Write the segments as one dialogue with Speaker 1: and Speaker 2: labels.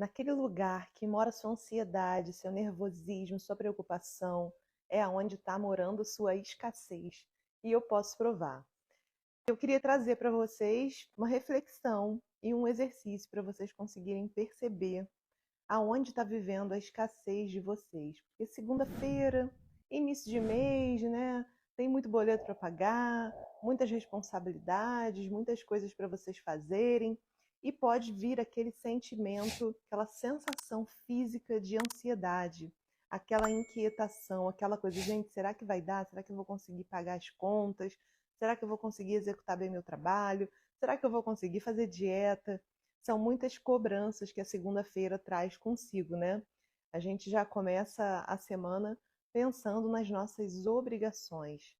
Speaker 1: naquele lugar que mora sua ansiedade, seu nervosismo, sua preocupação, é aonde está morando sua escassez. E eu posso provar. Eu queria trazer para vocês uma reflexão e um exercício para vocês conseguirem perceber aonde está vivendo a escassez de vocês. Porque segunda-feira, início de mês, né? Tem muito boleto para pagar, muitas responsabilidades, muitas coisas para vocês fazerem, e pode vir aquele sentimento, aquela sensação física de ansiedade, aquela inquietação, aquela coisa, gente, será que vai dar? Será que eu vou conseguir pagar as contas? Será que eu vou conseguir executar bem meu trabalho? Será que eu vou conseguir fazer dieta? São muitas cobranças que a segunda-feira traz consigo, né? A gente já começa a semana pensando nas nossas obrigações.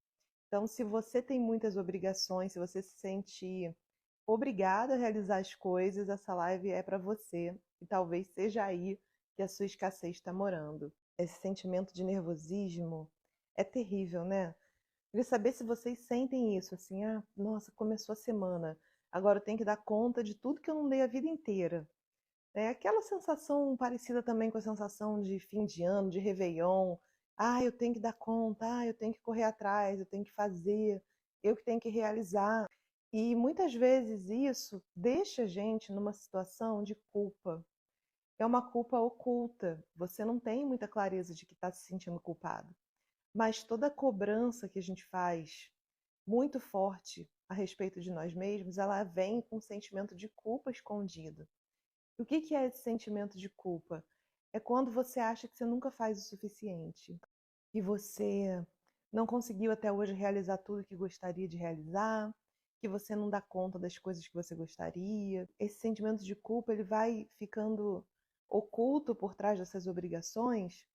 Speaker 1: Então, se você tem muitas obrigações, se você se sente obrigado a realizar as coisas, essa live é para você. E talvez seja aí que a sua escassez está morando. Esse sentimento de nervosismo é terrível, né? Queria saber se vocês sentem isso, assim, nossa, começou a semana, agora eu tenho que dar conta de tudo que eu não dei a vida inteira. É aquela sensação parecida também com a sensação de fim de ano, de Réveillon. Eu tenho que dar conta, eu tenho que correr atrás, eu tenho que fazer, eu que tenho que realizar. E muitas vezes isso deixa a gente numa situação de culpa. É uma culpa oculta. Você não tem muita clareza de que está se sentindo culpado. Mas toda a cobrança que a gente faz muito forte a respeito de nós mesmos, ela vem com um sentimento de culpa escondido. E o que é esse sentimento de culpa? É quando você acha que você nunca faz o suficiente, que você não conseguiu até hoje realizar tudo que gostaria de realizar, que você não dá conta das coisas que você gostaria. Esse sentimento de culpa, ele vai ficando oculto por trás dessas obrigações.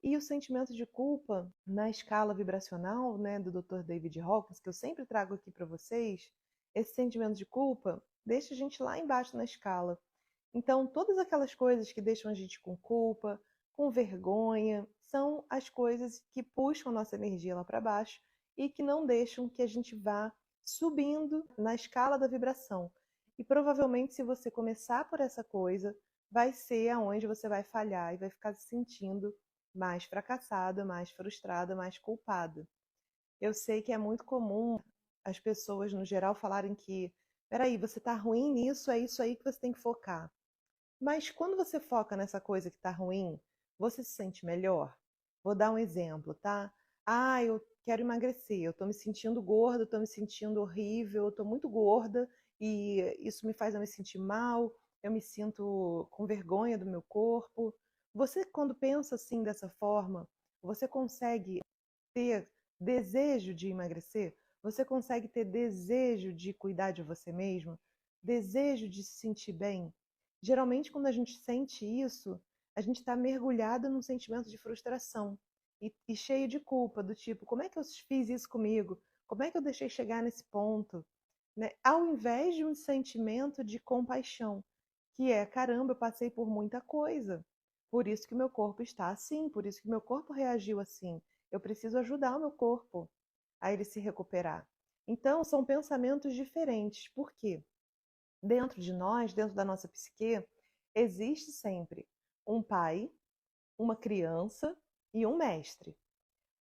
Speaker 1: E o sentimento de culpa, na escala vibracional, né, do Dr. David Hawkins, que eu sempre trago aqui para vocês, esse sentimento de culpa deixa a gente lá embaixo na escala. Então, todas aquelas coisas que deixam a gente com culpa, com vergonha, são as coisas que puxam a nossa energia lá para baixo e que não deixam que a gente vá subindo na escala da vibração. E provavelmente, se você começar por essa coisa, vai ser aonde você vai falhar e vai ficar se sentindo mais fracassada, mais frustrada, mais culpada. Eu sei que é muito comum as pessoas, no geral, falarem que, peraí, você está ruim nisso, é isso aí que você tem que focar. Mas quando você foca nessa coisa que está ruim, você se sente melhor? Vou dar um exemplo, tá? Eu quero emagrecer, eu estou me sentindo gorda, estou me sentindo horrível, eu estou muito gorda e isso me faz eu me sentir mal, eu me sinto com vergonha do meu corpo. Você, quando pensa assim dessa forma, você consegue ter desejo de emagrecer? Você consegue ter desejo de cuidar de você mesmo? Desejo de se sentir bem? Geralmente, quando a gente sente isso, a gente está mergulhado num sentimento de frustração e cheio de culpa, do tipo, como é que eu fiz isso comigo? Como é que eu deixei chegar nesse ponto? Né? Ao invés de um sentimento de compaixão, que é, caramba, eu passei por muita coisa, por isso que meu corpo está assim, por isso que meu corpo reagiu assim. Eu preciso ajudar o meu corpo a ele se recuperar. Então, são pensamentos diferentes. Por quê? Dentro de nós, dentro da nossa psique, existe sempre um pai, uma criança e um mestre.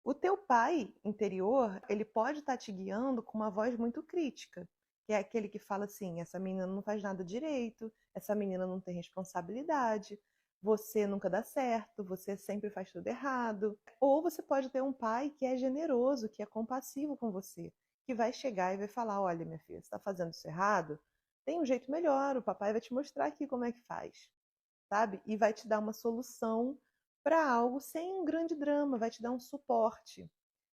Speaker 1: O teu pai interior, ele pode estar te guiando com uma voz muito crítica, que é aquele que fala assim: essa menina não faz nada direito, essa menina não tem responsabilidade, você nunca dá certo, você sempre faz tudo errado. Ou você pode ter um pai que é generoso, que é compassivo com você, que vai chegar e vai falar: olha, minha filha, você está fazendo isso errado? Tem um jeito melhor, o papai vai te mostrar aqui como é que faz, sabe? E vai te dar uma solução para algo sem um grande drama, vai te dar um suporte.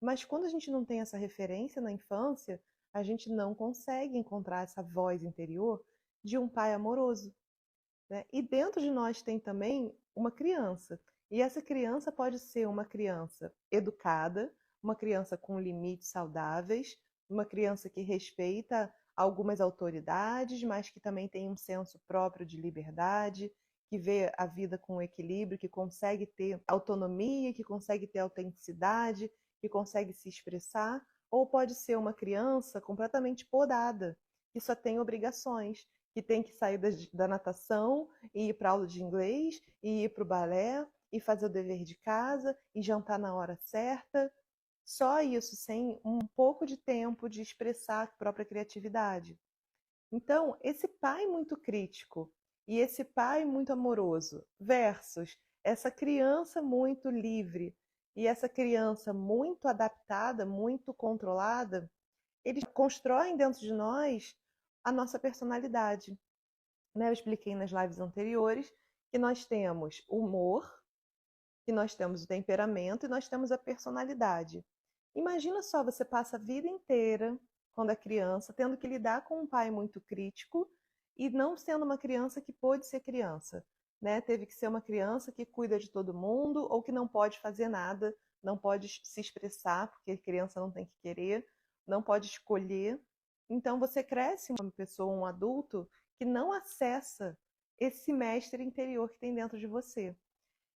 Speaker 1: Mas quando a gente não tem essa referência na infância, a gente não consegue encontrar essa voz interior de um pai amoroso, né? E dentro de nós tem também uma criança. E essa criança pode ser uma criança educada, uma criança com limites saudáveis, uma criança que respeita algumas autoridades, mas que também tem um senso próprio de liberdade, que vê a vida com equilíbrio, que consegue ter autonomia, que consegue ter autenticidade, que consegue se expressar, ou pode ser uma criança completamente podada, que só tem obrigações, que tem que sair da natação e ir para aula de inglês, e ir para o balé, e fazer o dever de casa, e jantar na hora certa. Só isso, sem um pouco de tempo de expressar a própria criatividade. Então, esse pai muito crítico e esse pai muito amoroso versus essa criança muito livre e essa criança muito adaptada, muito controlada, eles constroem dentro de nós a nossa personalidade. Né? Eu expliquei nas lives anteriores que nós temos o humor, que nós temos o temperamento e nós temos a personalidade. Imagina só, você passa a vida inteira, quando é criança, tendo que lidar com um pai muito crítico e não sendo uma criança que pôde ser criança. Né? Teve que ser uma criança que cuida de todo mundo ou que não pode fazer nada, não pode se expressar, porque a criança não tem que querer, não pode escolher. Então você cresce uma pessoa, um adulto, que não acessa esse mestre interior que tem dentro de você.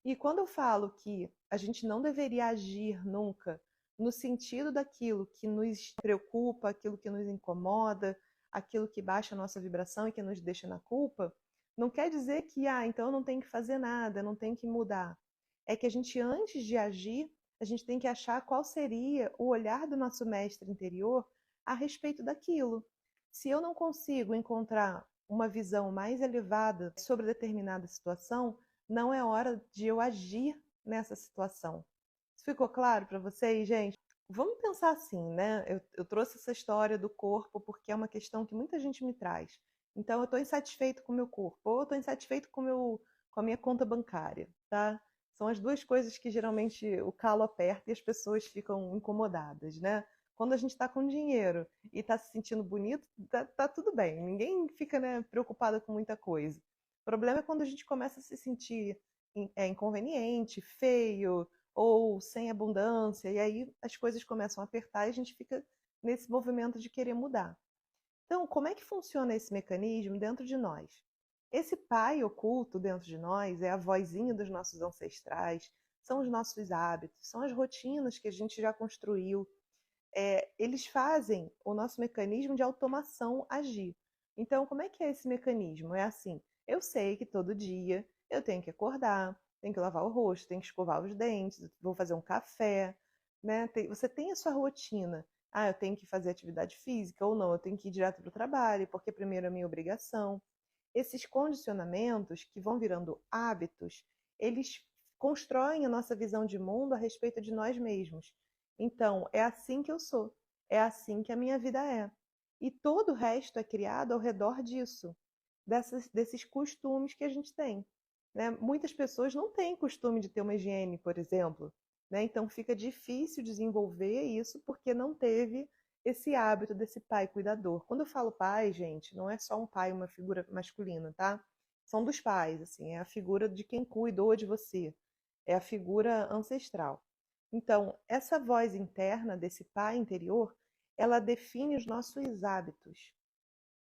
Speaker 1: E quando eu falo que a gente não deveria agir nunca no sentido daquilo que nos preocupa, aquilo que nos incomoda, aquilo que baixa a nossa vibração e que nos deixa na culpa, não quer dizer que, então eu não tenho que fazer nada, não tenho que mudar. É que a gente, antes de agir, a gente tem que achar qual seria o olhar do nosso mestre interior a respeito daquilo. Se eu não consigo encontrar uma visão mais elevada sobre determinada situação, não é hora de eu agir nessa situação. Isso ficou claro para vocês, gente? Vamos pensar assim, né? Eu trouxe essa história do corpo porque é uma questão que muita gente me traz. Então, eu estou insatisfeito com o meu corpo, ou eu estou insatisfeito com a minha conta bancária, tá? São as duas coisas que geralmente o calo aperta e as pessoas ficam incomodadas, né? Quando a gente está com dinheiro e está se sentindo bonito, tá tudo bem. Ninguém fica, né, preocupada com muita coisa. O problema é quando a gente começa a se sentir inconveniente, feio ou sem abundância, e aí as coisas começam a apertar e a gente fica nesse movimento de querer mudar. Então, como é que funciona esse mecanismo dentro de nós? Esse pai oculto dentro de nós é a vozinha dos nossos ancestrais, são os nossos hábitos, são as rotinas que a gente já construiu. Eles fazem o nosso mecanismo de automação agir. Então, como é que é esse mecanismo? É assim, eu sei que todo dia eu tenho que acordar, tenho que lavar o rosto, tenho que escovar os dentes, vou fazer um café, né? Você tem a sua rotina. Eu tenho que fazer atividade física ou não, eu tenho que ir direto para o trabalho, porque primeiro é a minha obrigação. Esses condicionamentos que vão virando hábitos, eles constroem a nossa visão de mundo a respeito de nós mesmos. Então, é assim que eu sou, é assim que a minha vida é. E todo o resto é criado ao redor disso, desses costumes que a gente tem. Né? Muitas pessoas não têm costume de ter uma higiene, por exemplo. Né? Então, fica difícil desenvolver isso porque não teve esse hábito desse pai cuidador. Quando eu falo pai, gente, não é só um pai, uma figura masculina, tá? São dos pais, assim, é a figura de quem cuidou de você, é a figura ancestral. Então, essa voz interna desse pai interior, ela define os nossos hábitos,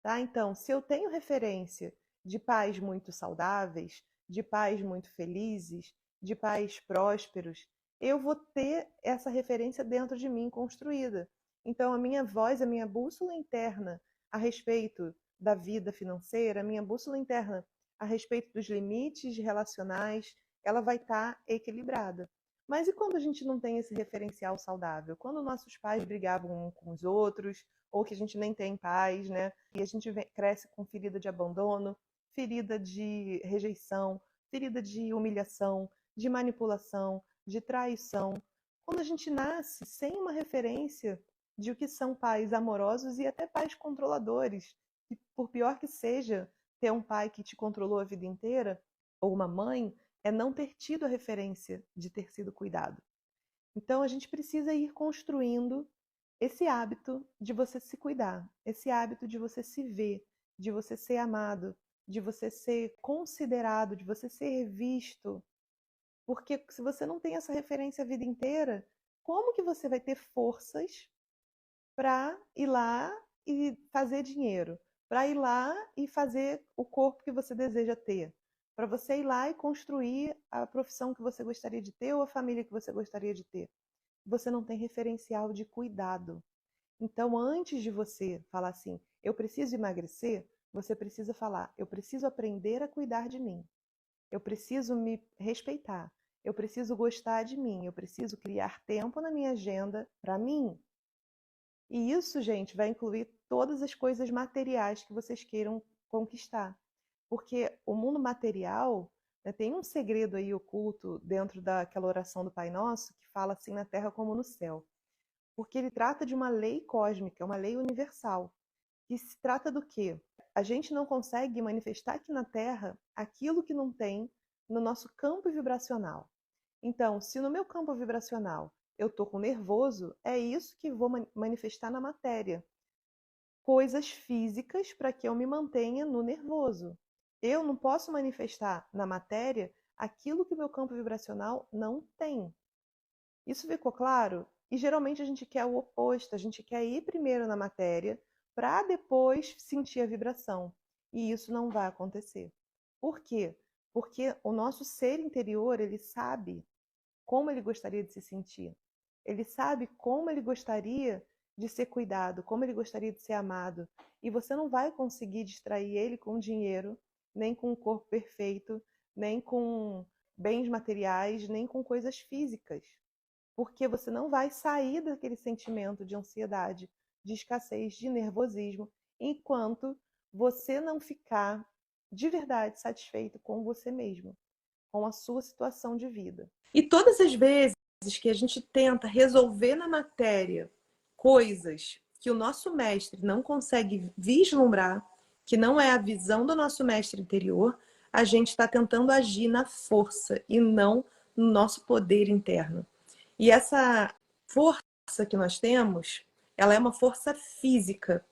Speaker 1: tá? Então, se eu tenho referência de pais muito saudáveis, de pais muito felizes, de pais prósperos, eu vou ter essa referência dentro de mim construída. Então, a minha voz, a minha bússola interna a respeito da vida financeira, a minha bússola interna a respeito dos limites relacionais, ela vai estar equilibrada. Mas e quando a gente não tem esse referencial saudável? Quando nossos pais brigavam uns com os outros, ou que a gente nem tem paz, né? E a gente cresce com ferida de abandono, ferida de rejeição, ferida de humilhação, de manipulação, de traição. Quando a gente nasce sem uma referência de o que são pais amorosos e até pais controladores, e por pior que seja ter um pai que te controlou a vida inteira, ou uma mãe, é não ter tido a referência de ter sido cuidado. Então a gente precisa ir construindo esse hábito de você se cuidar, esse hábito de você se ver, de você ser amado, de você ser considerado, de você ser visto. Porque se você não tem essa referência a vida inteira, como que você vai ter forças para ir lá e fazer dinheiro? Para ir lá e fazer o corpo que você deseja ter? Para você ir lá e construir a profissão que você gostaria de ter ou a família que você gostaria de ter? Você não tem referencial de cuidado. Então, antes de você falar assim, eu preciso emagrecer, você precisa falar: eu preciso aprender a cuidar de mim. Eu preciso me respeitar. Eu preciso gostar de mim. Eu preciso criar tempo na minha agenda para mim. E isso, gente, vai incluir todas as coisas materiais que vocês queiram conquistar. Porque o mundo material, né, tem um segredo aí oculto dentro daquela oração do Pai Nosso que fala assim: na terra como no céu. Porque ele trata de uma lei cósmica, uma lei universal. Que se trata do quê? A gente não consegue manifestar aqui na Terra aquilo que não tem no nosso campo vibracional. Então, se no meu campo vibracional eu estou com nervoso, é isso que vou manifestar na matéria. Coisas físicas para que eu me mantenha no nervoso. Eu não posso manifestar na matéria aquilo que o meu campo vibracional não tem. Isso ficou claro? E geralmente a gente quer o oposto, a gente quer ir primeiro na matéria para depois sentir a vibração. E isso não vai acontecer. Por quê? Porque o nosso ser interior, ele sabe como ele gostaria de se sentir. Ele sabe como ele gostaria de ser cuidado, como ele gostaria de ser amado. E você não vai conseguir distrair ele com dinheiro, nem com um corpo perfeito, nem com bens materiais, nem com coisas físicas. Porque você não vai sair daquele sentimento de ansiedade, de escassez, de nervosismo, enquanto você não ficar de verdade satisfeito com você mesmo, com a sua situação de vida. E todas as vezes que a gente tenta resolver na matéria coisas que o nosso mestre não consegue vislumbrar, que não é a visão do nosso mestre interior, a gente está tentando agir na força e não no nosso poder interno. E essa força que nós temos, ela é uma força física.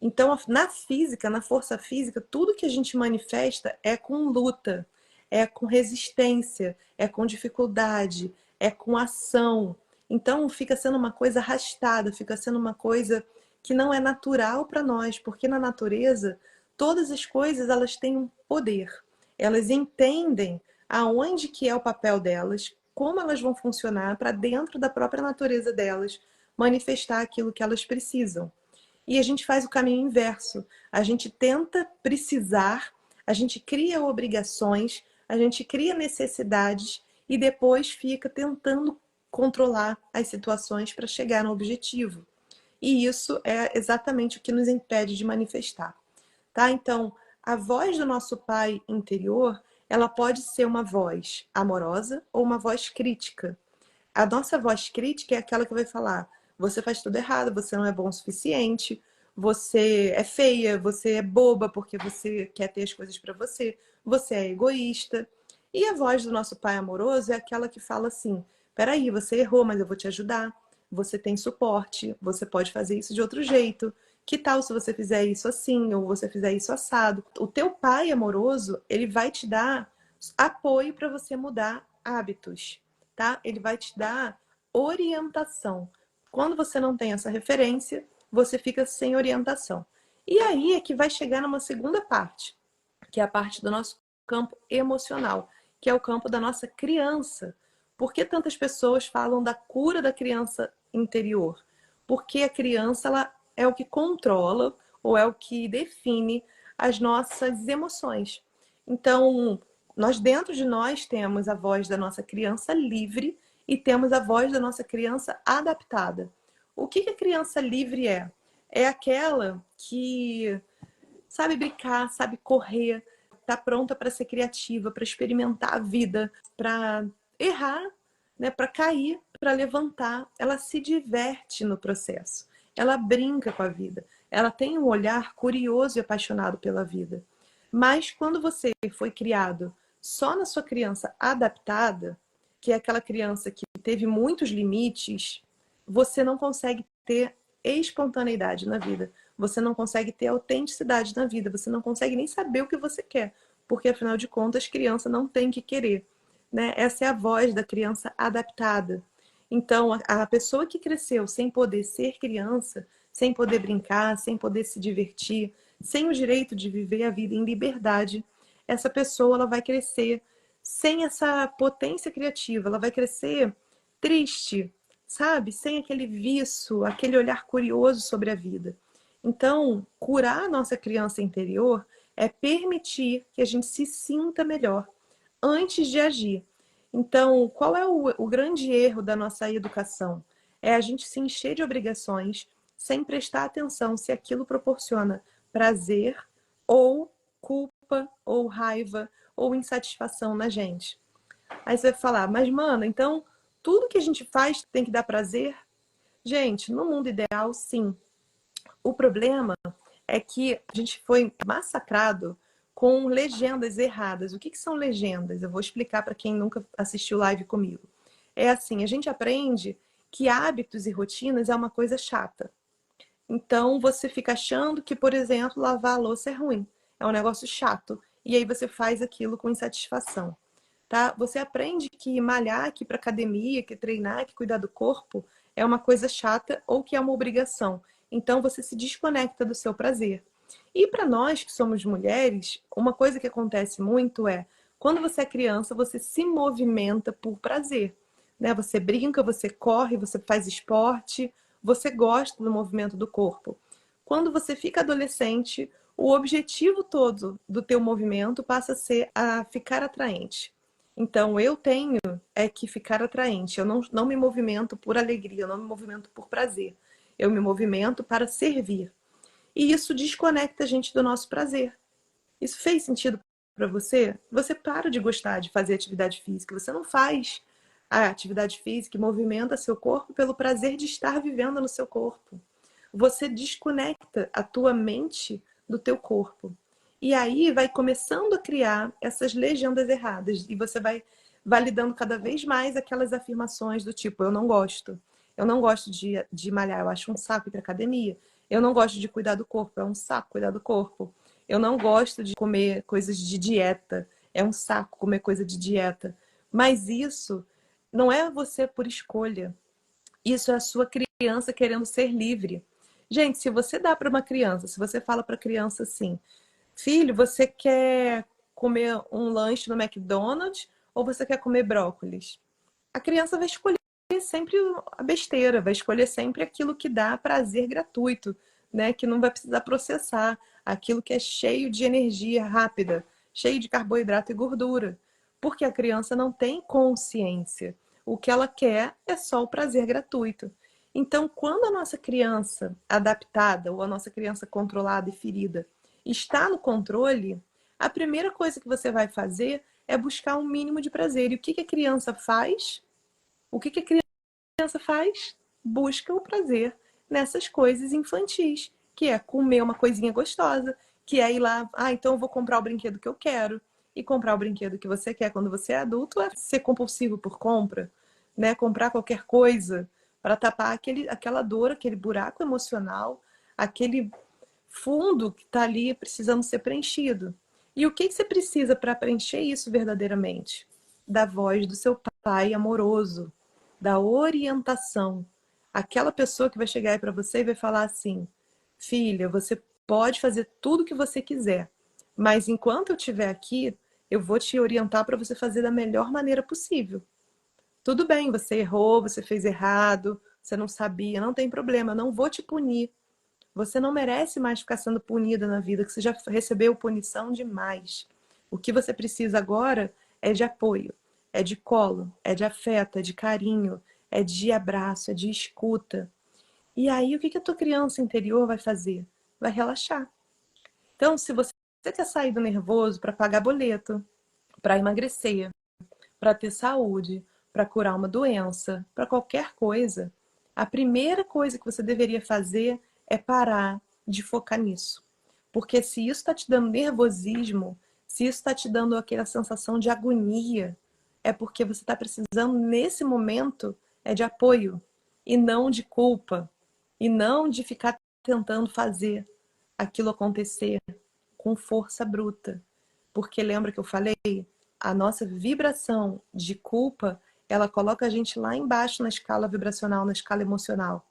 Speaker 1: Então, na física, na força física, tudo que a gente manifesta é com luta, é com resistência, é com dificuldade, é com ação. Então, fica sendo uma coisa arrastada, fica sendo uma coisa que não é natural para nós, porque na natureza, todas as coisas elas têm um poder. Elas entendem aonde que é o papel delas, como elas vão funcionar para dentro da própria natureza delas, manifestar aquilo que elas precisam. E a gente faz o caminho inverso. A gente tenta precisar, a gente cria obrigações, a gente cria necessidades e depois fica tentando controlar as situações para chegar no objetivo. E isso é exatamente o que nos impede de manifestar, tá? Então, a voz do nosso pai interior, ela pode ser uma voz amorosa ou uma voz crítica. A nossa voz crítica é aquela que vai falar: você faz tudo errado, você não é bom o suficiente, você é feia, você é boba porque você quer ter as coisas para você, você é egoísta. E a voz do nosso pai amoroso é aquela que fala assim: peraí, você errou, mas eu vou te ajudar. Você tem suporte, você pode fazer isso de outro jeito. Que tal se você fizer isso assim, ou você fizer isso assado? O teu pai amoroso, ele vai te dar apoio para você mudar hábitos, tá? Ele vai te dar orientação. Quando você não tem essa referência, você fica sem orientação. E aí é que vai chegar numa segunda parte, que é a parte do nosso campo emocional, que é o campo da nossa criança. Por que tantas pessoas falam da cura da criança interior? Porque a criança, ela é o que controla ou é o que define as nossas emoções. Então, nós dentro de nós temos a voz da nossa criança livre e temos a voz da nossa criança adaptada. O que a criança livre é? É aquela que sabe brincar, sabe correr, está pronta para ser criativa, para experimentar a vida, para errar, né, para cair, para levantar. Ela se diverte no processo. Ela brinca com a vida. Ela tem um olhar curioso e apaixonado pela vida. Mas quando você foi criado só na sua criança adaptada, que é aquela criança que teve muitos limites, você não consegue ter espontaneidade na vida. Você não consegue ter autenticidade na vida. Você não consegue nem saber o que você quer. Porque, afinal de contas, criança não tem que querer, né? Essa é a voz da criança adaptada. Então, a pessoa que cresceu sem poder ser criança, sem poder brincar, sem poder se divertir, sem o direito de viver a vida em liberdade, essa pessoa ela vai crescer sem essa potência criativa, ela vai crescer triste, sabe? Sem aquele viço, aquele olhar curioso sobre a vida. Então, curar a nossa criança interior é permitir que a gente se sinta melhor antes de agir. Então, qual é o grande erro da nossa educação? É a gente se encher de obrigações sem prestar atenção se aquilo proporciona prazer ou culpa ou raiva ou insatisfação na gente. Aí você vai falar, mas mano, então tudo que a gente faz tem que dar prazer? Gente, no mundo ideal, sim. O problema é que a gente foi massacrado com legendas erradas. O que são legendas? Eu vou explicar para quem nunca assistiu live comigo. É assim, a gente aprende que hábitos e rotinas é uma coisa chata. Então você fica achando que, por exemplo, lavar a louça é ruim, é um negócio chato, e aí você faz aquilo com insatisfação, tá? Você aprende que malhar, que ir para academia, que treinar, que cuidar do corpo é uma coisa chata ou que é uma obrigação. Então você se desconecta do seu prazer. E para nós que somos mulheres, uma coisa que acontece muito é quando você é criança, você se movimenta por prazer, né? Você brinca, você corre, você faz esporte, você gosta do movimento do corpo. Quando você fica adolescente, o objetivo todo do teu movimento passa a ser a ficar atraente. Então, eu tenho é que ficar atraente. Eu não me movimento por alegria, eu não me movimento por prazer. Eu me movimento para servir. E isso desconecta a gente do nosso prazer. Isso fez sentido para você? Você para de gostar de fazer atividade física. Você não faz a atividade física e movimenta seu corpo pelo prazer de estar vivendo no seu corpo. Você desconecta a tua mente do teu corpo. E aí vai começando a criar essas legendas erradas. E você vai validando cada vez mais aquelas afirmações do tipo, eu não gosto. Eu não gosto de malhar, eu acho um saco ir para academia. Eu não gosto de cuidar do corpo, é um saco cuidar do corpo. Eu não gosto de comer coisas de dieta, é um saco comer coisa de dieta. Mas isso não é você por escolha. Isso é a sua criança querendo ser livre. Gente, se você dá para uma criança, se você fala para a criança assim, filho, você quer comer um lanche no McDonald's ou você quer comer brócolis? A criança vai escolher sempre a besteira, vai escolher sempre aquilo que dá prazer gratuito, né? Que não vai precisar processar, aquilo que é cheio de energia rápida, cheio de carboidrato e gordura, porque a criança não tem consciência. O que ela quer é só o prazer gratuito. Então, quando a nossa criança adaptada ou a nossa criança controlada e ferida está no controle, a primeira coisa que você vai fazer é buscar um mínimo de prazer. E o que a criança faz? O que a criança faz? Busca o prazer nessas coisas infantis, que é comer uma coisinha gostosa, que é ir lá, então eu vou comprar o brinquedo que eu quero. E comprar o brinquedo que você quer quando você é adulto é ser compulsivo por compra, né? Comprar qualquer coisa para tapar aquela dor, aquele buraco emocional, aquele fundo que está ali precisando ser preenchido. E o que você precisa para preencher isso verdadeiramente? Da voz do seu pai amoroso, da orientação. Aquela pessoa que vai chegar aí para você e vai falar assim: filha, você pode fazer tudo o que você quiser, mas enquanto eu estiver aqui, eu vou te orientar para você fazer da melhor maneira possível. Tudo bem, você errou, você fez errado, você não sabia, não tem problema, eu não vou te punir. Você não merece mais ficar sendo punida na vida, que você já recebeu punição demais. O que você precisa agora é de apoio, é de colo, é de afeto, é de carinho, é de abraço, é de escuta. E aí, o que a tua criança interior vai fazer? Vai relaxar. Então, se você quer sair do nervoso para pagar boleto, para emagrecer, para ter saúde, para curar uma doença, para qualquer coisa, a primeira coisa que você deveria fazer é parar de focar nisso. Porque se isso está te dando nervosismo, se isso está te dando aquela sensação de agonia, é porque você está precisando, nesse momento, de apoio e não de culpa, e não de ficar tentando fazer aquilo acontecer com força bruta. Porque lembra que eu falei? A nossa vibração de culpa, ela coloca a gente lá embaixo na escala vibracional, na escala emocional,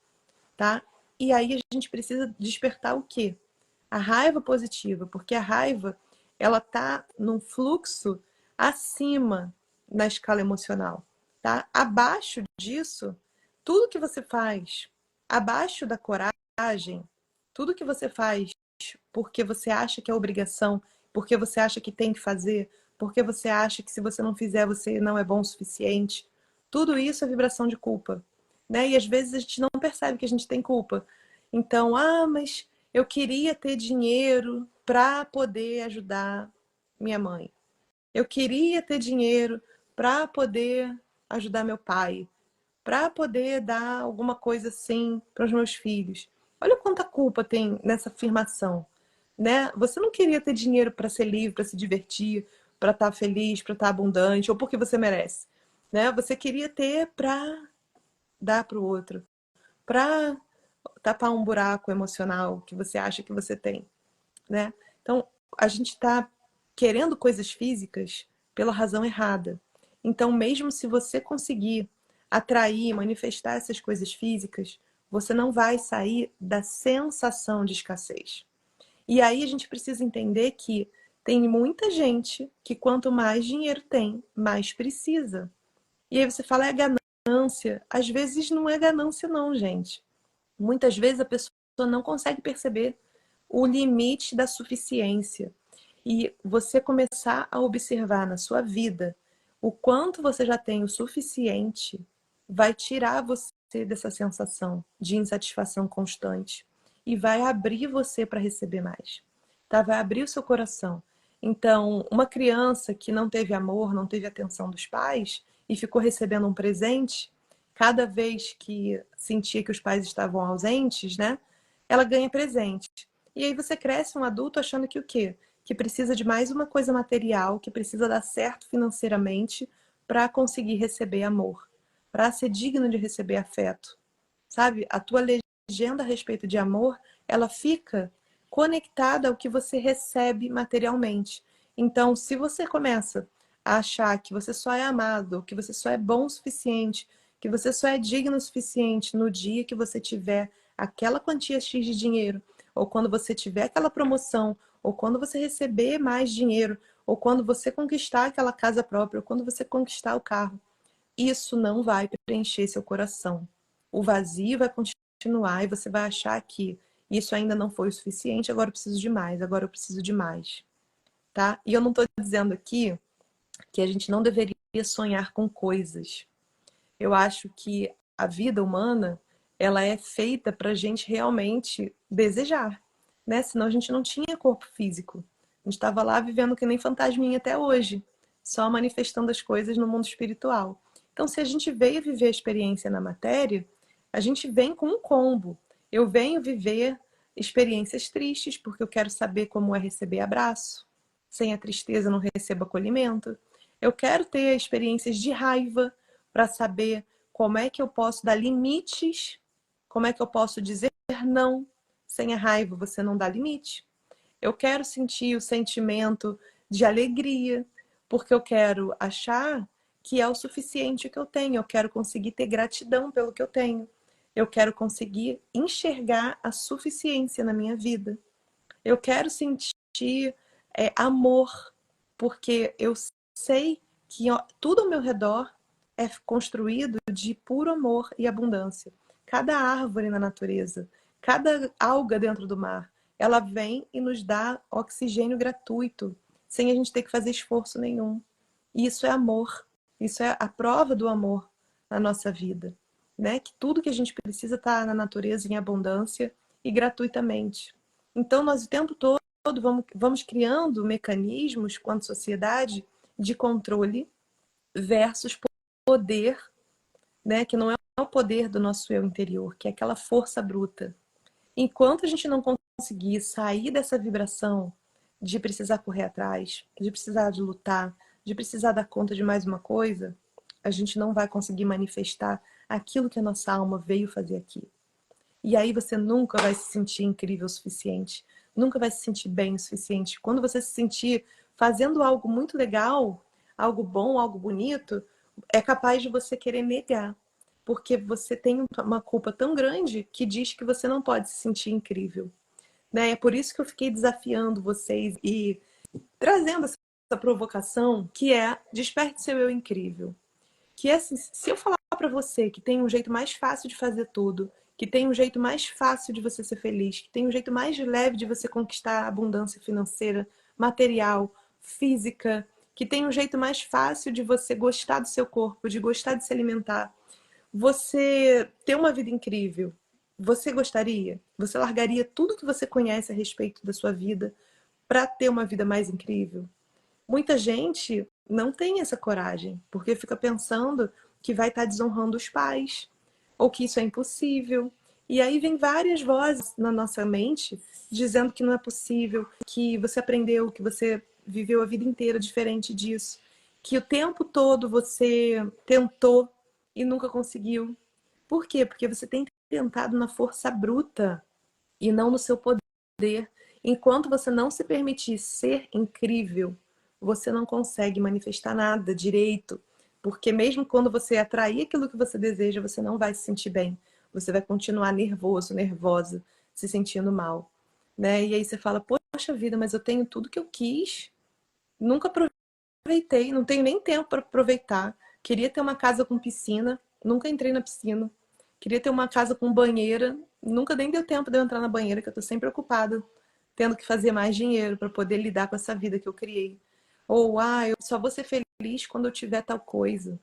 Speaker 1: tá? E aí a gente precisa despertar o quê? A raiva positiva, porque a raiva, ela tá num fluxo acima na escala emocional, tá? Abaixo disso, tudo que você faz, abaixo da coragem, tudo que você faz porque você acha que é obrigação, porque você acha que tem que fazer, porque você acha que se você não fizer você não é bom o suficiente, tudo isso é vibração de culpa, né? E às vezes a gente não percebe que a gente tem culpa. Então, mas eu queria ter dinheiro para poder ajudar minha mãe. Eu queria ter dinheiro para poder ajudar meu pai, para poder dar alguma coisa assim para os meus filhos. Olha quanta culpa tem nessa afirmação, né? Você não queria ter dinheiro para ser livre, para se divertir, para estar feliz, para estar abundante, ou porque você merece, né? Você queria ter para dar para o outro, para tapar um buraco emocional que você acha que você tem, né? Então, a gente está querendo coisas físicas pela razão errada. Então, mesmo se você conseguir atrair, manifestar essas coisas físicas, você não vai sair da sensação de escassez. E aí a gente precisa entender que tem muita gente que quanto mais dinheiro tem, mais precisa. E aí você fala, é ganância. Às vezes não é ganância não, gente. Muitas vezes a pessoa não consegue perceber o limite da suficiência. E você começar a observar na sua vida o quanto você já tem o suficiente vai tirar você dessa sensação de insatisfação constante e vai abrir você para receber mais, tá? Vai abrir o seu coração. Então, uma criança que não teve amor, não teve atenção dos pais e ficou recebendo um presente, cada vez que sentia que os pais estavam ausentes, né? Ela ganha presente. E aí você cresce um adulto achando que o quê? Que precisa de mais uma coisa material, que precisa dar certo financeiramente para conseguir receber amor, para ser digno de receber afeto. Sabe? A tua legenda a respeito de amor, ela fica conectada ao que você recebe materialmente. Então, se você começa a achar que você só é amado, que você só é bom o suficiente, que você só é digno o suficiente no dia que você tiver aquela quantia X de dinheiro, ou quando você tiver aquela promoção, ou quando você receber mais dinheiro, ou quando você conquistar aquela casa própria, ou quando você conquistar o carro, isso não vai preencher seu coração. O vazio vai continuar e você vai achar que isso ainda não foi o suficiente, agora eu preciso de mais, agora eu preciso de mais, tá? E eu não estou dizendo aqui que a gente não deveria sonhar com coisas. Eu acho que a vida humana, ela é feita para a gente realmente desejar, né? Senão a gente não tinha corpo físico. A gente estava lá vivendo que nem fantasminha até hoje, só manifestando as coisas no mundo espiritual. Então, se a gente veio viver a experiência na matéria, a gente vem com um combo. Eu venho viver experiências tristes, porque eu quero saber como é receber abraço. Sem a tristeza, eu não recebo acolhimento. Eu quero ter experiências de raiva, para saber como é que eu posso dar limites, como é que eu posso dizer não. Sem a raiva, você não dá limite. Eu quero sentir o sentimento de alegria, porque eu quero achar que é o suficiente que eu tenho. Eu quero conseguir ter gratidão pelo que eu tenho. Eu quero conseguir enxergar a suficiência na minha vida. Eu quero sentir amor, porque eu sei que tudo ao meu redor é construído de puro amor e abundância. Cada árvore na natureza, cada alga dentro do mar, ela vem e nos dá oxigênio gratuito, sem a gente ter que fazer esforço nenhum. E isso é amor. Isso é a prova do amor na nossa vida, né? Que tudo que a gente precisa está na natureza em abundância e gratuitamente. Então, nós o tempo todo vamos criando mecanismos, quanto sociedade, de controle versus poder, né? Que não é o poder do nosso eu interior, que é aquela força bruta. Enquanto a gente não conseguir sair dessa vibração de precisar correr atrás, de precisar de lutar, de precisar dar conta de mais uma coisa, a gente não vai conseguir manifestar aquilo que a nossa alma veio fazer aqui. E aí você nunca vai se sentir incrível o suficiente, nunca vai se sentir bem o suficiente. Quando você se sentir fazendo algo muito legal, algo bom, algo bonito, é capaz de você querer negar, porque você tem uma culpa tão grande que diz que você não pode se sentir incrível, né? É por isso que eu fiquei desafiando vocês e trazendo essa provocação, que é desperte seu eu incrível. Que é assim, se eu falar para você que tem um jeito mais fácil de fazer tudo, que tem um jeito mais fácil de você ser feliz, que tem um jeito mais leve de você conquistar a abundância financeira, material, física, que tem um jeito mais fácil de você gostar do seu corpo, de gostar de se alimentar, você ter uma vida incrível. Você gostaria? Você largaria tudo que você conhece a respeito da sua vida para ter uma vida mais incrível? Muita gente não tem essa coragem, porque fica pensando que vai estar desonrando os pais, ou que isso é impossível. E aí vem várias vozes na nossa mente dizendo que não é possível, que você aprendeu, que você viveu a vida inteira diferente disso, que o tempo todo você tentou e nunca conseguiu. Por quê? Porque você tem tentado na força bruta e não no seu poder. Enquanto você não se permitir ser incrível, você não consegue manifestar nada direito. Porque mesmo quando você atrair aquilo que você deseja, você não vai se sentir bem. Você vai continuar nervoso, nervosa, se sentindo mal. Né? E aí você fala, poxa vida, mas eu tenho tudo que eu quis. Nunca aproveitei, não tenho nem tempo para aproveitar. Queria ter uma casa com piscina, nunca entrei na piscina. Queria ter uma casa com banheira, nunca nem deu tempo de eu entrar na banheira, que eu tô sempre ocupada, tendo que fazer mais dinheiro para poder lidar com essa vida que eu criei. Ou, eu só vou ser feliz quando eu tiver tal coisa.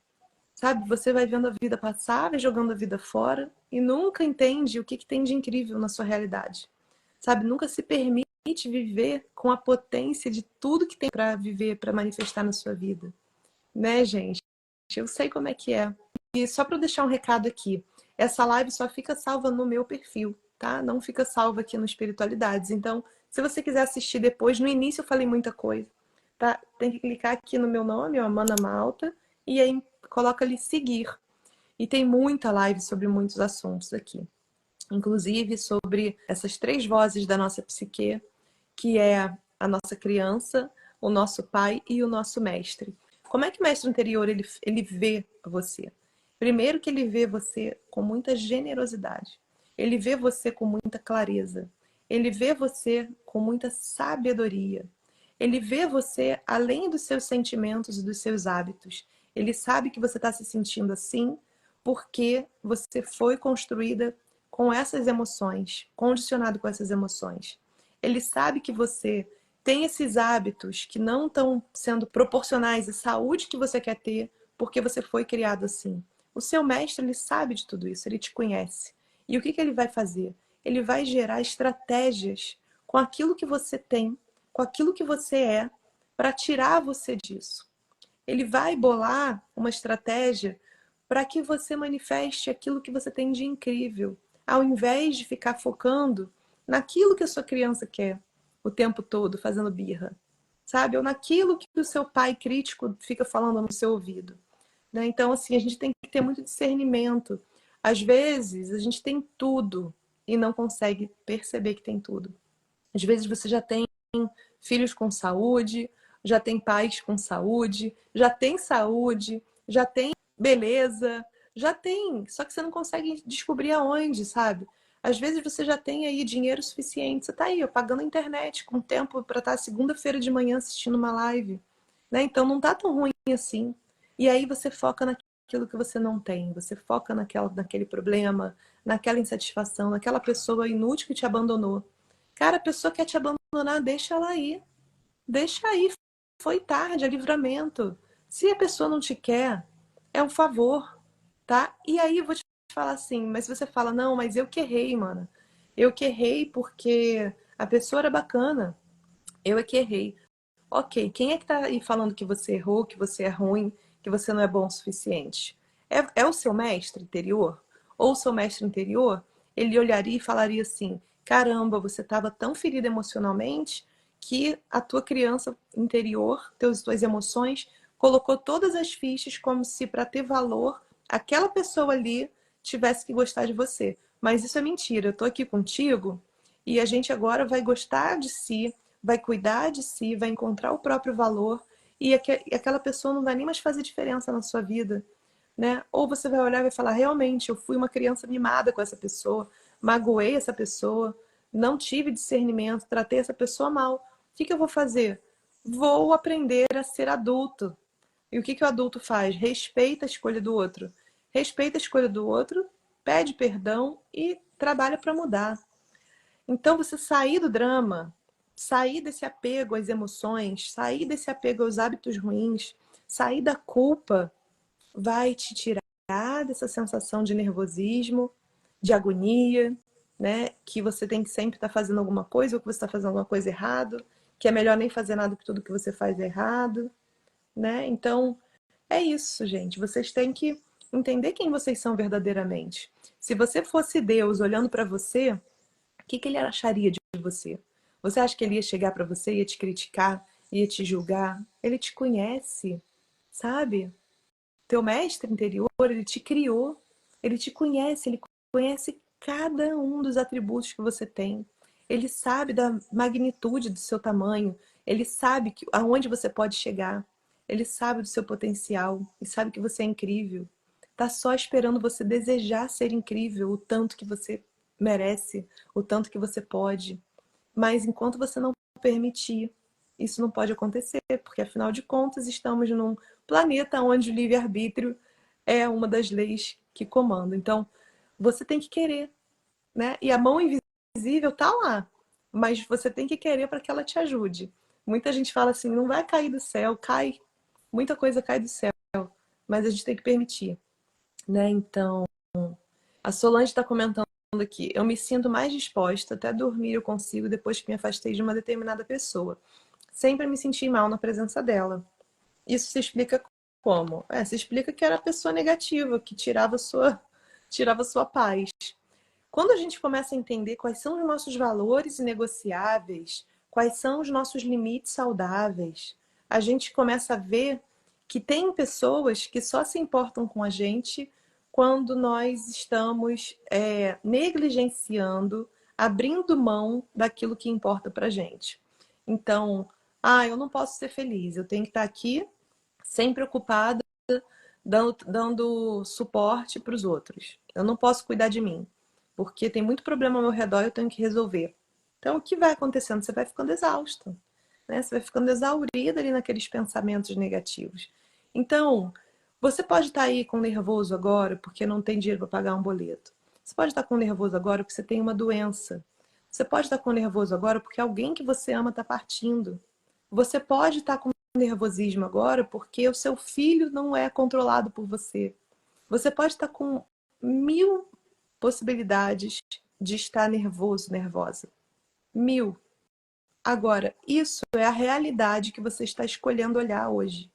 Speaker 1: Sabe, você vai vendo a vida passar, vai jogando a vida fora e nunca entende o que tem de incrível na sua realidade. Sabe, nunca se permite viver com a potência de tudo que tem para viver, para manifestar na sua vida. Né, gente? Eu sei como é que é. E só para deixar um recado aqui, essa live só fica salva no meu perfil, tá? Não fica salva aqui no Espiritualidades. Então, se você quiser assistir depois, no início eu falei muita coisa, tá? Tem que clicar aqui no meu nome, ó, Mana Malta, e aí coloca ali seguir. E tem muita live sobre muitos assuntos aqui. Inclusive sobre essas 3 vozes da nossa psique, que é a nossa criança, o nosso pai e o nosso mestre. Como é que o mestre interior ele vê você? Primeiro que ele vê você com muita generosidade. Ele vê você com muita clareza. Ele vê você com muita sabedoria. Ele vê você além dos seus sentimentos e dos seus hábitos. Ele sabe que você está se sentindo assim porque você foi construída com essas emoções, condicionado com essas emoções. Ele sabe que você tem esses hábitos que não estão sendo proporcionais à saúde que você quer ter, porque você foi criado assim. O seu mestre, ele sabe de tudo isso, ele te conhece. E o que ele vai fazer? Ele vai gerar estratégias com aquilo que você tem, com aquilo que você é, para tirar você disso. Ele vai bolar uma estratégia para que você manifeste aquilo que você tem de incrível, ao invés de ficar focando naquilo que a sua criança quer o tempo todo, fazendo birra, sabe? Ou naquilo que o seu pai crítico fica falando no seu ouvido. Né? Então, assim, a gente tem que ter muito discernimento. Às vezes, a gente tem tudo e não consegue perceber que tem tudo. Às vezes, você já tem filhos com saúde, já tem pais com saúde, já tem beleza, já tem, só que você não consegue descobrir aonde, sabe? Às vezes você já tem aí dinheiro suficiente, você tá aí, ó, pagando a internet, com tempo para estar segunda-feira de manhã assistindo uma live, né? Então não tá tão ruim assim. E aí você foca naquilo que você não tem, você foca naquele problema, naquela insatisfação, naquela pessoa inútil que te abandonou. Cara, a pessoa quer te abandonar, deixa ela ir. Deixa aí, foi tarde, é livramento. Se a pessoa não te quer, é um favor, tá? E aí eu vou te falar assim, mas se você fala, não, mas eu que errei, mano. Eu que errei porque a pessoa era bacana. Eu é que errei. Ok, quem é que tá aí falando que você errou, que você é ruim, que você não é bom o suficiente? É o seu mestre interior? Ou o seu mestre interior, ele olharia e falaria assim, caramba, você estava tão ferida emocionalmente que a tua criança interior, tuas emoções, colocou todas as fichas como se para ter valor, aquela pessoa ali tivesse que gostar de você. Mas isso é mentira, eu tô aqui contigo e a gente agora vai gostar de si, vai cuidar de si, vai encontrar o próprio valor e aquela pessoa não vai nem mais fazer diferença na sua vida, né? Ou você vai olhar e vai falar, realmente, eu fui uma criança mimada com essa pessoa, magoei essa pessoa, não tive discernimento, tratei essa pessoa mal. O que eu vou fazer? Vou aprender a ser adulto. E o que o adulto faz? Respeita a escolha do outro. Respeita a escolha do outro, pede perdão e trabalha para mudar. Então, você sair do drama, sair desse apego às emoções, sair desse apego aos hábitos ruins, sair da culpa, vai te tirar dessa sensação de nervosismo, de agonia, né? Que você tem que sempre estar fazendo alguma coisa, ou que você está fazendo alguma coisa errado, que é melhor nem fazer nada, que tudo que você faz é errado, né? Então, é isso, gente. Vocês têm que entender quem vocês são verdadeiramente. Se você fosse Deus olhando para você, o que que ele acharia de você? Você acha que ele ia chegar para você, ia te criticar, ia te julgar? Ele te conhece, sabe? Teu mestre interior, ele te criou, ele te conhece, ele conhece cada um dos atributos que você tem. Ele sabe da magnitude do seu tamanho, ele sabe aonde você pode chegar, ele sabe do seu potencial e sabe que você é incrível. Tá só esperando você desejar ser incrível, o tanto que você merece, o tanto que você pode. Mas enquanto você não permitir, isso não pode acontecer, porque afinal de contas estamos num planeta onde o livre-arbítrio é uma das leis que comanda. Então, você tem que querer, né? E a mão invisível tá lá, mas você tem que querer para que ela te ajude. Muita gente fala assim, não vai cair do céu, cai, muita coisa cai do céu, mas a gente tem que permitir, né? Então, a Solange está comentando aqui, eu me sinto mais disposta, até dormir eu consigo depois que me afastei de uma determinada pessoa. Sempre me senti mal na presença dela. Isso se explica como? Se explica que era a pessoa negativa, que tirava sua paz. Quando a gente começa a entender quais são os nossos valores inegociáveis, quais são os nossos limites saudáveis, a gente começa a ver que tem pessoas que só se importam com a gente quando nós estamos negligenciando, abrindo mão daquilo que importa pra gente. Então, eu não posso ser feliz, eu tenho que estar aqui sempre ocupada dando suporte para os outros. Eu não posso cuidar de mim, porque tem muito problema ao meu redor e eu tenho que resolver. Então, o que vai acontecendo? Você vai ficando exausto, né? Você vai ficando exaurida ali naqueles pensamentos negativos. Então, você pode estar aí com nervoso agora porque não tem dinheiro para pagar um boleto. Você pode estar com nervoso agora porque você tem uma doença. Você pode estar com nervoso agora porque alguém que você ama está partindo. Você pode estar com nervosismo agora porque o seu filho não é controlado por você. Você pode estar com 1000 possibilidades de estar nervoso, nervosa. 1000. Agora, isso é a realidade que você está escolhendo olhar hoje.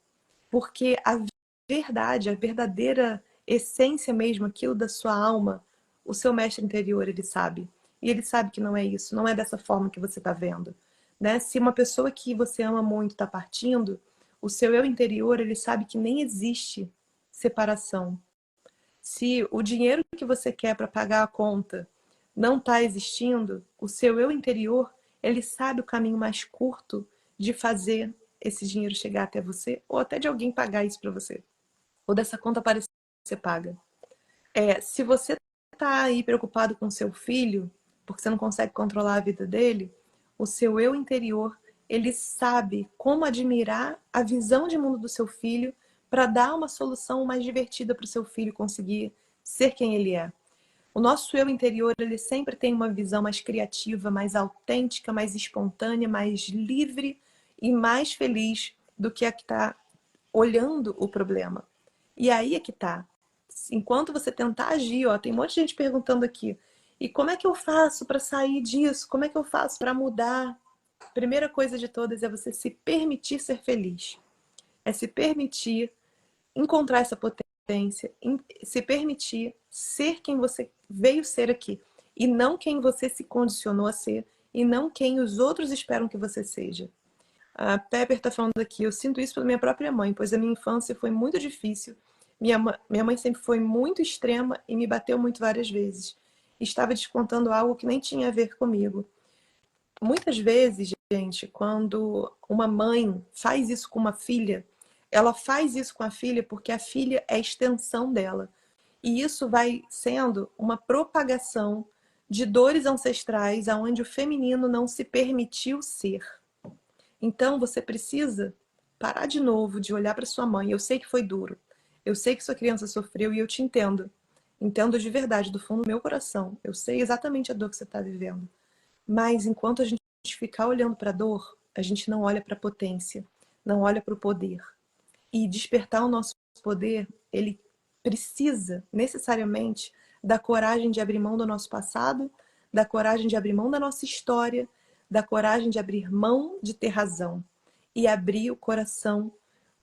Speaker 1: Porque a verdade, a verdadeira essência mesmo, aquilo da sua alma, o seu mestre interior, ele sabe. E ele sabe que não é isso, não é dessa forma que você está vendo. Né? Se uma pessoa que você ama muito está partindo, o seu eu interior, ele sabe que nem existe separação. Se o dinheiro que você quer para pagar a conta não está existindo, o seu eu interior, ele sabe o caminho mais curto de fazer esse dinheiro chegar até você, ou até de alguém pagar isso para você, ou dessa conta aparecer ser paga. Se você está aí preocupado com seu filho, porque você não consegue controlar a vida dele, o seu eu interior, ele sabe como admirar a visão de mundo do seu filho para dar uma solução mais divertida para o seu filho conseguir ser quem ele é. O nosso eu interior, ele sempre tem uma visão mais criativa, mais autêntica, mais espontânea, mais livre e mais feliz do que a que está olhando o problema. E aí é que tá. Enquanto você tentar agir, tem um monte de gente perguntando aqui, e como é que eu faço para sair disso? Como é que eu faço para mudar? Primeira coisa de todas é você se permitir ser feliz. É se permitir encontrar essa potência, se permitir ser quem você veio ser aqui e não quem você se condicionou a ser e não quem os outros esperam que você seja. A Pepper está falando aqui, eu sinto isso pela minha própria mãe, pois a minha infância foi muito difícil. Minha mãe sempre foi muito extrema e me bateu muito várias vezes. Estava descontando algo que nem tinha a ver comigo. Muitas vezes, gente, quando uma mãe faz isso com uma filha, ela faz isso com a filha porque a filha é a extensão dela. E isso vai sendo uma propagação de dores ancestrais aonde o feminino não se permitiu ser. Então você precisa parar de novo de olhar para sua mãe. Eu sei que foi duro. Eu sei que sua criança sofreu e eu te entendo. Entendo de verdade, do fundo do meu coração. Eu sei exatamente a dor que você está vivendo. Mas enquanto a gente ficar olhando para a dor, a gente não olha para a potência, não olha para o poder. E despertar o nosso poder, ele precisa necessariamente da coragem de abrir mão do nosso passado, da coragem de abrir mão da nossa história, da coragem de abrir mão de ter razão e abrir o coração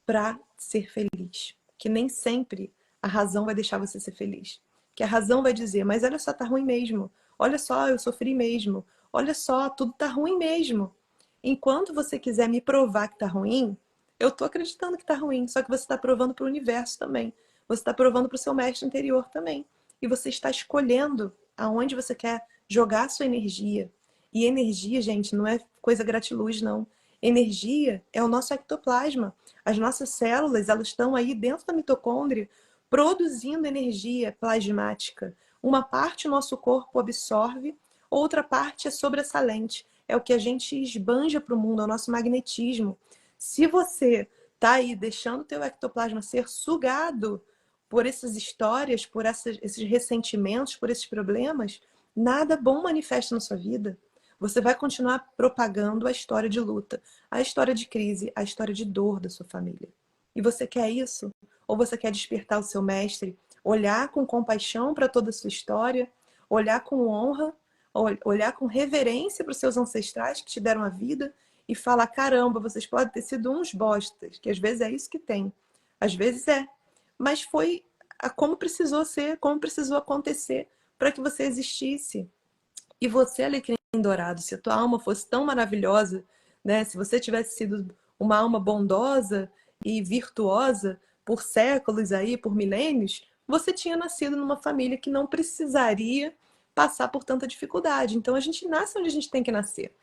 Speaker 1: para ser feliz. Que nem sempre a razão vai deixar você ser feliz. Que a razão vai dizer, mas olha só, tá ruim mesmo. Olha só, eu sofri mesmo. Olha só, tudo tá ruim mesmo. Enquanto você quiser me provar que tá ruim, eu tô acreditando que tá ruim, só que você está provando para o universo também. Você está provando para o seu mestre interior também. E você está escolhendo aonde você quer jogar a sua energia. E energia, gente, não é coisa gratiluz, não. Energia é o nosso ectoplasma. As nossas células, elas estão aí dentro da mitocôndria produzindo energia plasmática. Uma parte o nosso corpo absorve, outra parte é sobressalente. É o que a gente esbanja para o mundo, é o nosso magnetismo. Se você está aí deixando o teu ectoplasma ser sugado por essas histórias, por esses ressentimentos, por esses problemas, nada bom manifesta na sua vida. Você vai continuar propagando a história de luta, a história de crise, a história de dor da sua família. E você quer isso? Ou você quer despertar o seu mestre, olhar com compaixão para toda a sua história, olhar com honra, olhar com reverência para os seus ancestrais que te deram a vida e falar, caramba, vocês podem ter sido uns bostas, que às vezes é isso que tem. Às vezes é. Mas foi como precisou ser, como precisou acontecer para que você existisse. E você, Alecrim Dourado, se a tua alma fosse tão maravilhosa, né? Se você tivesse sido uma alma bondosa e virtuosa por séculos aí, por milênios, você tinha nascido numa família que não precisaria passar por tanta dificuldade. Então a gente nasce onde a gente tem que nascer.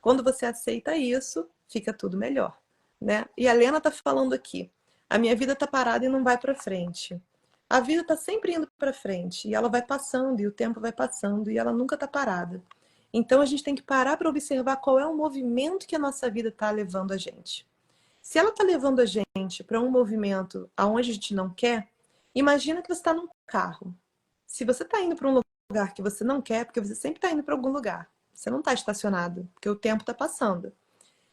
Speaker 1: Quando você aceita isso, fica tudo melhor, né? E a Lena tá falando aqui: a minha vida tá parada e não vai para frente. A vida tá sempre indo para frente e ela vai passando e o tempo vai passando e ela nunca tá parada. Então a gente tem que parar para observar qual é o movimento que a nossa vida tá levando a gente. Se ela tá levando a gente para um movimento aonde a gente não quer, imagina que você está num carro. Se você está indo para um lugar que você não quer, porque você sempre está indo para algum lugar. Você não está estacionado, porque o tempo está passando.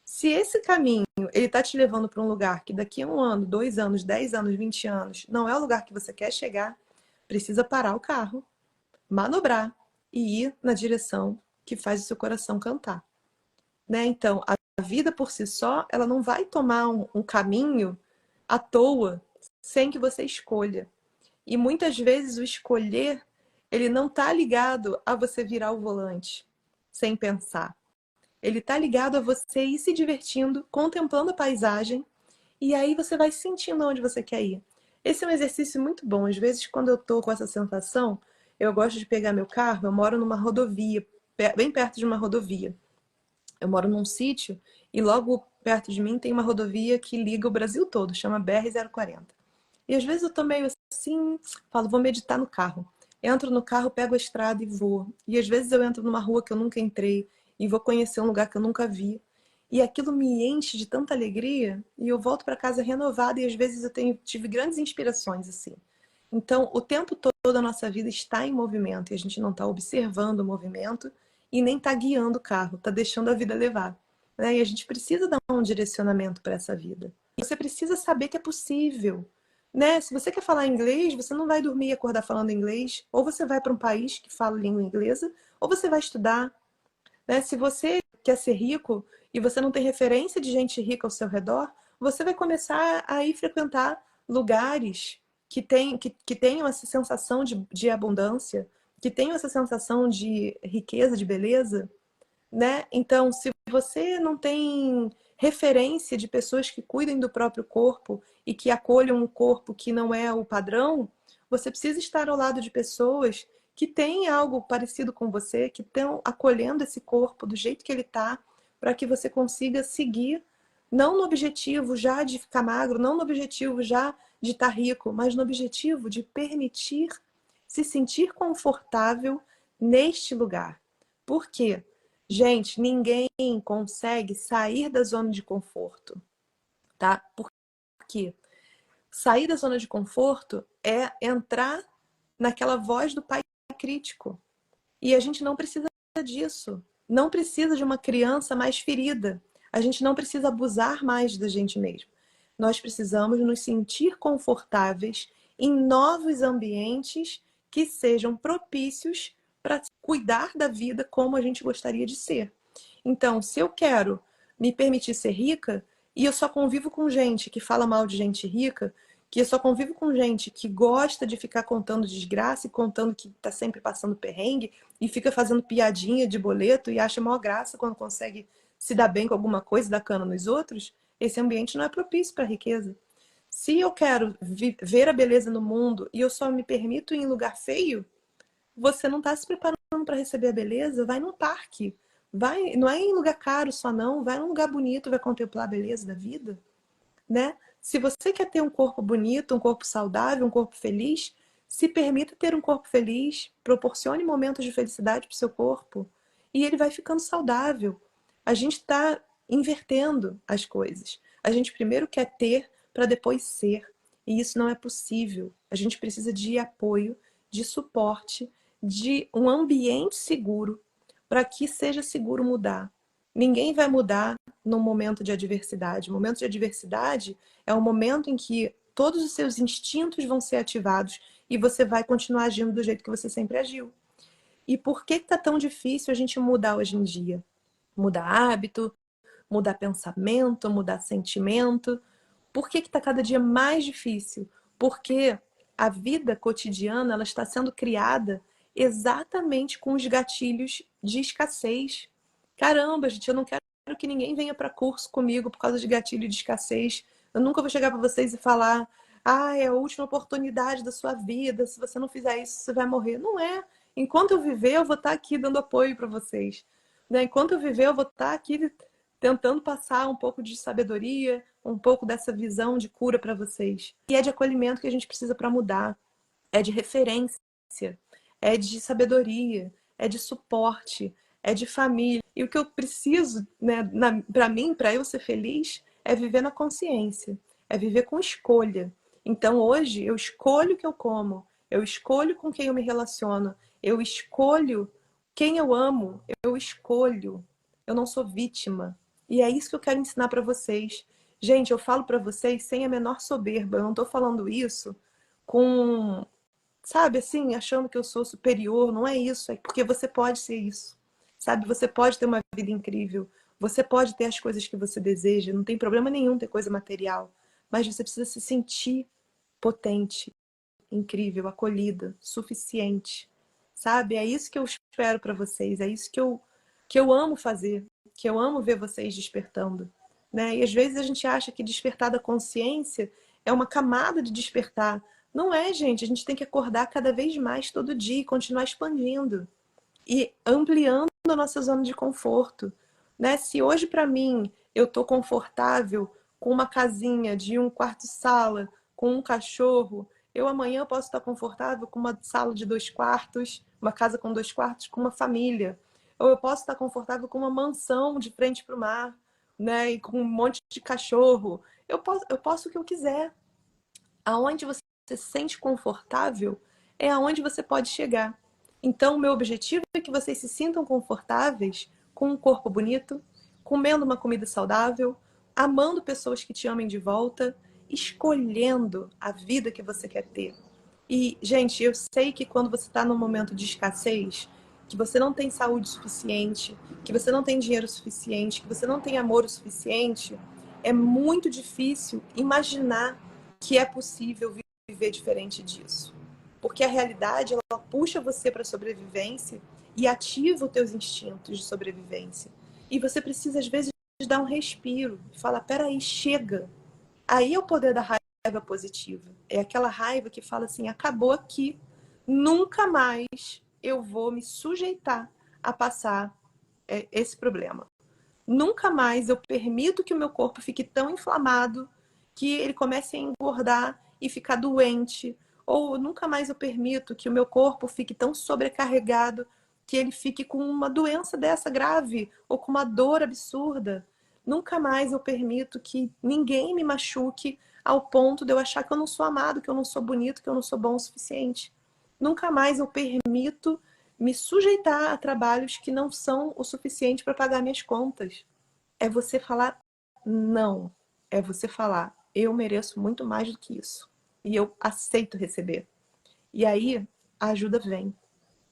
Speaker 1: Se esse caminho ele está te levando para um lugar que daqui a 1 ano, 2 anos, 10 anos, 20 anos, não é o lugar que você quer chegar, precisa parar o carro, manobrar e ir na direção que faz o seu coração cantar. Né? Então, a vida por si só, ela não vai tomar um caminho à toa, sem que você escolha. E muitas vezes o escolher, ele não está ligado a você virar o volante sem pensar. Ele está ligado a você ir se divertindo, contemplando a paisagem, e aí você vai sentindo onde você quer ir. Esse é um exercício muito bom. Às vezes, quando eu estou com essa sensação, eu gosto de pegar meu carro, eu moro numa rodovia, bem perto de uma rodovia. Eu moro num sítio e logo perto de mim tem uma rodovia que liga o Brasil todo, chama BR-040. E às vezes eu tô meio assim, falo, vou meditar no carro. Entro no carro, pego a estrada e vou. E às vezes eu entro numa rua que eu nunca entrei e vou conhecer um lugar que eu nunca vi. E aquilo me enche de tanta alegria e eu volto para casa renovada e às vezes tive grandes inspirações assim. Então, o tempo todo a nossa vida está em movimento e a gente não está observando o movimento e nem está guiando o carro, está deixando a vida levar. Né? E a gente precisa dar um direcionamento para essa vida. Você precisa saber que é possível. Né? Se você quer falar inglês, você não vai dormir e acordar falando inglês. Ou você vai para um país que fala língua inglesa, ou você vai estudar. Né? Se você quer ser rico e você não tem referência de gente rica ao seu redor, você vai começar a ir frequentar lugares que tenham essa sensação de abundância, que tenham essa sensação de riqueza, de beleza, né? Então, se você não tem referência de pessoas que cuidem do próprio corpo e que acolham um corpo que não é o padrão, você precisa estar ao lado de pessoas que têm algo parecido com você, que estão acolhendo esse corpo do jeito que ele está, para que você consiga seguir, não no objetivo já de ficar magro, não no objetivo já de estar rico, mas no objetivo de permitir se sentir confortável neste lugar. Por quê? Gente, ninguém consegue sair da zona de conforto, tá? Por quê? Sair da zona de conforto é entrar naquela voz do pai crítico. E a gente não precisa disso. Não precisa de uma criança mais ferida. A gente não precisa abusar mais da gente mesmo. Nós precisamos nos sentir confortáveis em novos ambientes que sejam propícios para cuidar da vida como a gente gostaria de ser. Então, se eu quero me permitir ser rica e eu só convivo com gente que fala mal de gente rica, que eu só convivo com gente que gosta de ficar contando desgraça e contando que está sempre passando perrengue e fica fazendo piadinha de boleto e acha maior graça quando consegue se dar bem com alguma coisa e dar cana nos outros, esse ambiente não é propício para a riqueza. Se eu quero ver a beleza no mundo e eu só me permito ir em lugar feio, você não está se preparando para receber a beleza? Vai num parque. Vai, não é em lugar caro só não, vai num lugar bonito, vai contemplar a beleza da vida, né? Se você quer ter um corpo bonito, um corpo saudável, um corpo feliz, se permita ter um corpo feliz, proporcione momentos de felicidade para o seu corpo e ele vai ficando saudável. A gente está invertendo as coisas. A gente primeiro quer ter para depois ser. E isso não é possível. A gente precisa de apoio, de suporte, de um ambiente seguro para que seja seguro mudar. Ninguém vai mudar num momento de adversidade. O momento de adversidade é um momento em que todos os seus instintos vão ser ativados e você vai continuar agindo do jeito que você sempre agiu. E por que está tão difícil a gente mudar hoje em dia? Mudar hábito, mudar pensamento, mudar sentimento. Por que está cada dia mais difícil? Porque a vida cotidiana ela está sendo criada exatamente com os gatilhos de escassez. Caramba, gente, eu não quero que ninguém venha para curso comigo por causa de gatilho de escassez. Eu nunca vou chegar para vocês e falar: ah, é a última oportunidade da sua vida, se você não fizer isso, você vai morrer. Não é. Enquanto eu viver, eu vou estar aqui dando apoio para vocês. Né? Enquanto eu viver, eu vou estar aqui tentando passar um pouco de sabedoria, um pouco dessa visão de cura para vocês. E é de acolhimento que a gente precisa para mudar. É de referência, é de sabedoria, é de suporte, é de família. E o que eu preciso, né, para mim, para eu ser feliz, é viver na consciência, é viver com escolha. Então hoje eu escolho o que eu como, eu escolho com quem eu me relaciono, eu escolho quem eu amo, eu escolho. Eu não sou vítima. E é isso que eu quero ensinar para vocês. Gente, eu falo para vocês sem a menor soberba. Eu não estou falando isso com, sabe, assim, achando que eu sou superior. Não é isso. É porque você pode ser isso. Sabe, você pode ter uma vida incrível. Você pode ter as coisas que você deseja. Não tem problema nenhum ter coisa material. Mas você precisa se sentir potente, incrível, acolhida, suficiente. Sabe? É isso que eu espero para vocês. É isso que eu amo fazer. Que eu amo ver vocês despertando. Né? E às vezes a gente acha que despertar da consciência é uma camada de despertar. Não é, gente. A gente tem que acordar cada vez mais todo dia e continuar expandindo e ampliando a nossa zona de conforto. Né? Se hoje, para mim, eu estou confortável com uma casinha de um quarto-sala, com um cachorro, eu amanhã posso estar confortável com uma sala de 2 quartos, uma casa com 2 quartos, com uma família. Ou eu posso estar confortável com uma mansão de frente para o mar, né? E com um monte de cachorro. Eu posso o que eu quiser. Aonde você se sente confortável é aonde você pode chegar. Então, o meu objetivo é que vocês se sintam confortáveis com um corpo bonito, comendo uma comida saudável, amando pessoas que te amem de volta, escolhendo a vida que você quer ter. E, gente, eu sei que quando você está num momento de escassez, que você não tem saúde suficiente, que você não tem dinheiro suficiente, que você não tem amor o suficiente, é muito difícil imaginar que é possível viver diferente disso. Porque a realidade, ela puxa você para a sobrevivência e ativa os teus instintos de sobrevivência. E você precisa, às vezes, dar um respiro e falar: peraí, chega. Aí é o poder da raiva positiva. É aquela raiva que fala assim: acabou aqui. Nunca mais eu vou me sujeitar a passar esse problema. Nunca mais eu permito que o meu corpo fique tão inflamado que ele comece a engordar e ficar doente. Ou nunca mais eu permito que o meu corpo fique tão sobrecarregado que ele fique com uma doença dessa grave ou com uma dor absurda. Nunca mais eu permito que ninguém me machuque ao ponto de eu achar que eu não sou amado, que eu não sou bonito, que eu não sou bom o suficiente. Nunca mais eu permito me sujeitar a trabalhos que não são o suficiente para pagar minhas contas. É você falar não. É você falar, eu mereço muito mais do que isso. E eu aceito receber. E aí, a ajuda vem.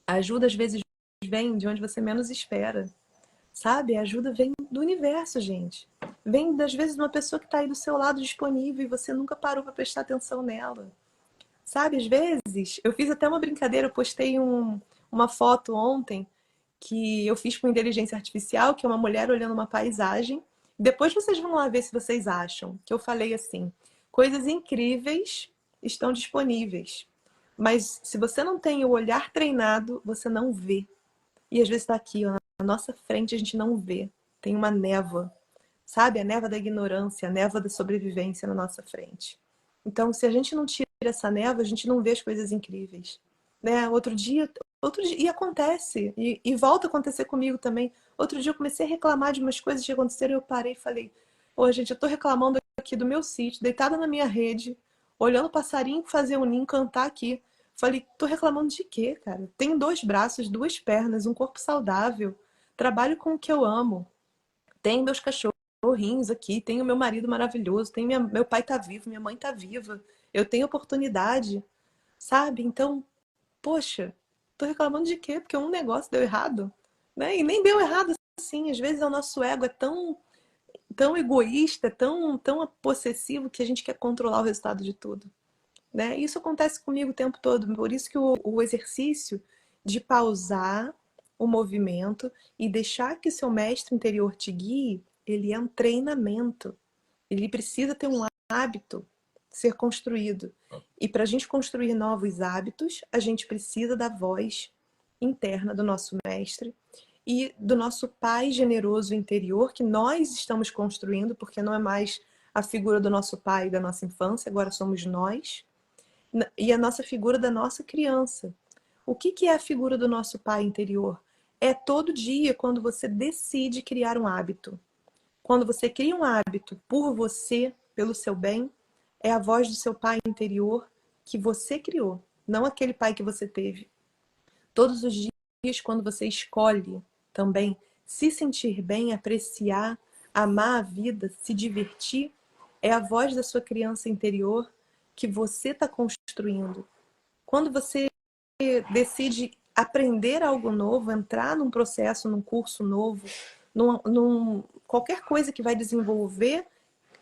Speaker 1: A ajuda, às vezes, vem de onde você menos espera. Sabe? A ajuda vem do universo, gente. Vem, às vezes, de uma pessoa que está aí do seu lado disponível e você nunca parou para prestar atenção nela. Sabe? Às vezes, eu fiz até uma brincadeira, eu postei uma foto ontem que eu fiz com inteligência artificial, que é uma mulher olhando uma paisagem. Depois vocês vão lá ver se vocês acham. Que eu falei assim: coisas incríveis estão disponíveis. Mas se você não tem o olhar treinado, você não vê. E às vezes está aqui, ó, na nossa frente, a gente não vê. Tem uma névoa, sabe? A névoa da ignorância, a névoa da sobrevivência na nossa frente. Então, se a gente não tira essa névoa, a gente não vê as coisas incríveis. Né? Outro dia, e acontece, e volta a acontecer comigo também. Outro dia eu comecei a reclamar de umas coisas que aconteceram e eu parei e falei: ô, gente, eu tô reclamando aqui do meu sítio, deitada na minha rede, olhando o passarinho fazer um ninho, cantar aqui. Falei, tô reclamando de quê, cara? Tenho 2 braços, 2 pernas, um corpo saudável, trabalho com o que eu amo, tenho meus cachorrinhos aqui, tenho meu marido maravilhoso, tenho meu pai tá vivo, minha mãe tá viva, eu tenho oportunidade, sabe? Então, poxa, tô reclamando de quê? Porque um negócio deu errado, né? E nem deu errado assim. Às vezes o nosso ego é tão egoísta, tão possessivo que a gente quer controlar o resultado de tudo. Né? Isso acontece comigo o tempo todo, por isso que o exercício de pausar o movimento e deixar que o seu mestre interior te guie, ele é um treinamento. Ele precisa ter um hábito ser construído. E para a gente construir novos hábitos, a gente precisa da voz interna do nosso mestre e do nosso pai generoso interior, que nós estamos construindo, porque não é mais a figura do nosso pai da nossa infância, agora somos nós e a nossa figura da nossa criança. O que é a figura do nosso pai interior? É todo dia quando você decide criar um hábito. Quando você cria um hábito por você, pelo seu bem, é a voz do seu pai interior que você criou, não aquele pai que você teve. Todos os dias, quando você escolhe também se sentir bem, apreciar, amar a vida, se divertir, é a voz da sua criança interior que você está construindo. Quando você decide aprender algo novo, entrar num processo, num curso novo, qualquer coisa que vai desenvolver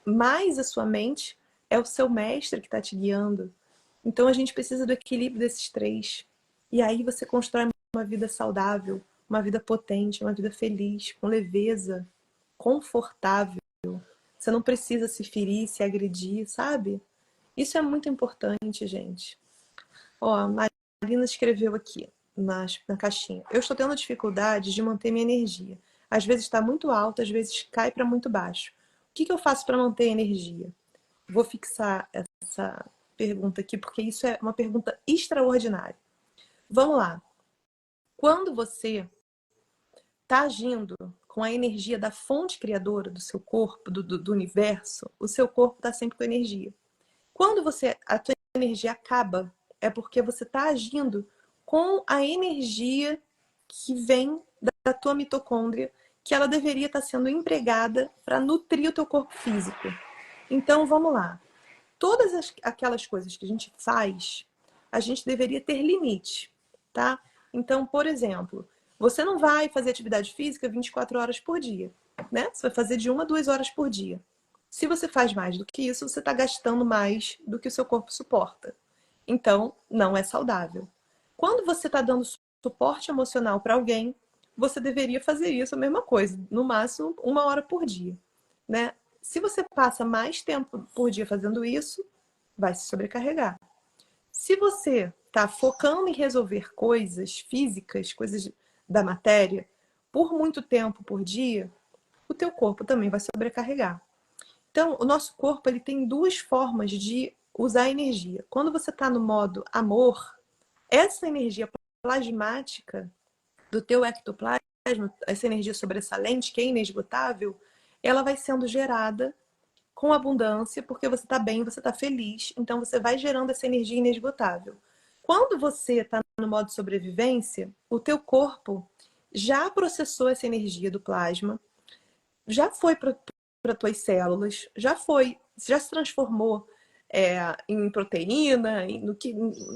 Speaker 1: mais a sua mente, é o seu mestre que está te guiando. Então a gente precisa do equilíbrio desses três. E aí você constrói uma vida saudável, uma vida potente, uma vida feliz, com leveza, confortável. Você não precisa se ferir, se agredir, sabe? Isso é muito importante, gente. Ó, a Marina escreveu aqui na caixinha. Eu estou tendo dificuldade de manter minha energia. Às vezes está muito alta, às vezes cai para muito baixo. O que eu faço para manter a energia? Vou fixar essa pergunta aqui, porque isso é uma pergunta extraordinária. Vamos lá. Quando você está agindo com a energia da fonte criadora do seu corpo, do universo, o seu corpo está sempre com energia. Quando a tua energia acaba, é porque você está agindo com a energia que vem da tua mitocôndria, que ela deveria estar sendo empregada para nutrir o teu corpo físico. Então, vamos lá. Todas aquelas coisas que a gente faz, a gente deveria ter limite, tá? Então, por exemplo, você não vai fazer atividade física 24 horas por dia, né? Você vai fazer de 1 a 2 horas por dia. Se você faz mais do que isso, você está gastando mais do que o seu corpo suporta. Então, não é saudável. Quando você está dando suporte emocional para alguém, você deveria fazer isso a mesma coisa, no máximo 1 hora por dia, né? Se você passa mais tempo por dia fazendo isso, vai se sobrecarregar. Se você está focando em resolver coisas físicas, coisas da matéria, por muito tempo por dia, o teu corpo também vai sobrecarregar. Então, o nosso corpo ele tem 2 formas de usar energia. Quando você está no modo amor, essa energia plasmática do teu ectoplasma, essa energia sobressalente, que é inesgotável, ela vai sendo gerada com abundância, porque você está bem, você está feliz, então você vai gerando essa energia inesgotável. Quando você está no modo sobrevivência, o teu corpo já processou essa energia do plasma, já foi para tuas células, já se transformou em proteína,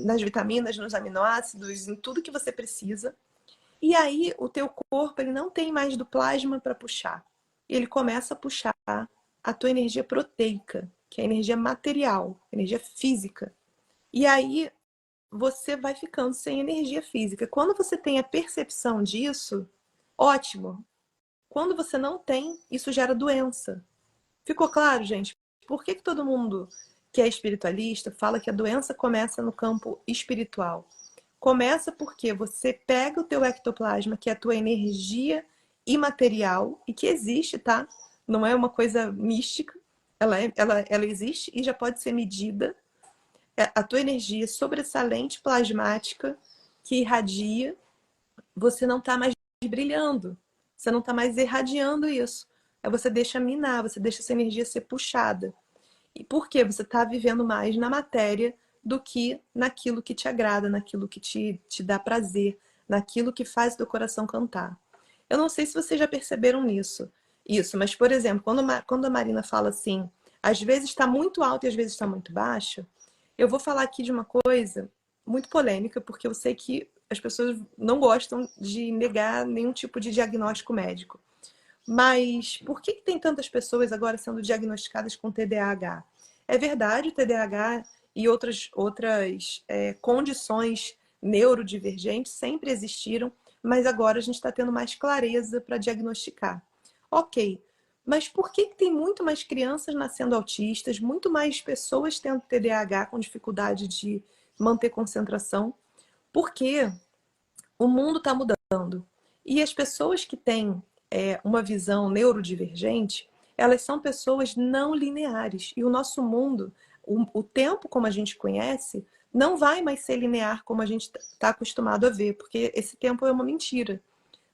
Speaker 1: nas vitaminas, nos aminoácidos, em tudo que você precisa. E aí o teu corpo ele não tem mais do plasma para puxar. Ele começa a puxar a tua energia proteica, que é a energia material, energia física. E aí você vai ficando sem energia física. Quando você tem a percepção disso, ótimo. Quando você não tem, isso gera doença. Ficou claro, gente? Por que todo mundo que é espiritualista fala que a doença começa no campo espiritual? Começa porque você pega o teu ectoplasma, que é a tua energia imaterial, e que existe, tá? Não é uma coisa mística. Ela existe e já pode ser medida. A tua energia sobressalente plasmática que irradia, você não está mais brilhando. Você não está mais irradiando isso. Aí você deixa minar, você deixa essa energia ser puxada. E por quê? Você está vivendo mais na matéria do que naquilo que te agrada, naquilo que te dá prazer, naquilo que faz o teu coração cantar. Eu não sei se vocês já perceberam isso, mas, por exemplo, quando a Marina fala assim, às vezes está muito alto e às vezes está muito baixo, eu vou falar aqui de uma coisa muito polêmica, porque eu sei que as pessoas não gostam de negar nenhum tipo de diagnóstico médico. Mas por que tem tantas pessoas agora sendo diagnosticadas com TDAH? É verdade, o TDAH e outras condições neurodivergentes sempre existiram, mas agora a gente está tendo mais clareza para diagnosticar. Ok, mas por que tem muito mais crianças nascendo autistas, muito mais pessoas tendo TDAH com dificuldade de manter concentração? Porque o mundo está mudando. E as pessoas que têm uma visão neurodivergente, elas são pessoas não lineares. E o nosso mundo, o tempo como a gente conhece, não vai mais ser linear como a gente está acostumado a ver, porque esse tempo é uma mentira.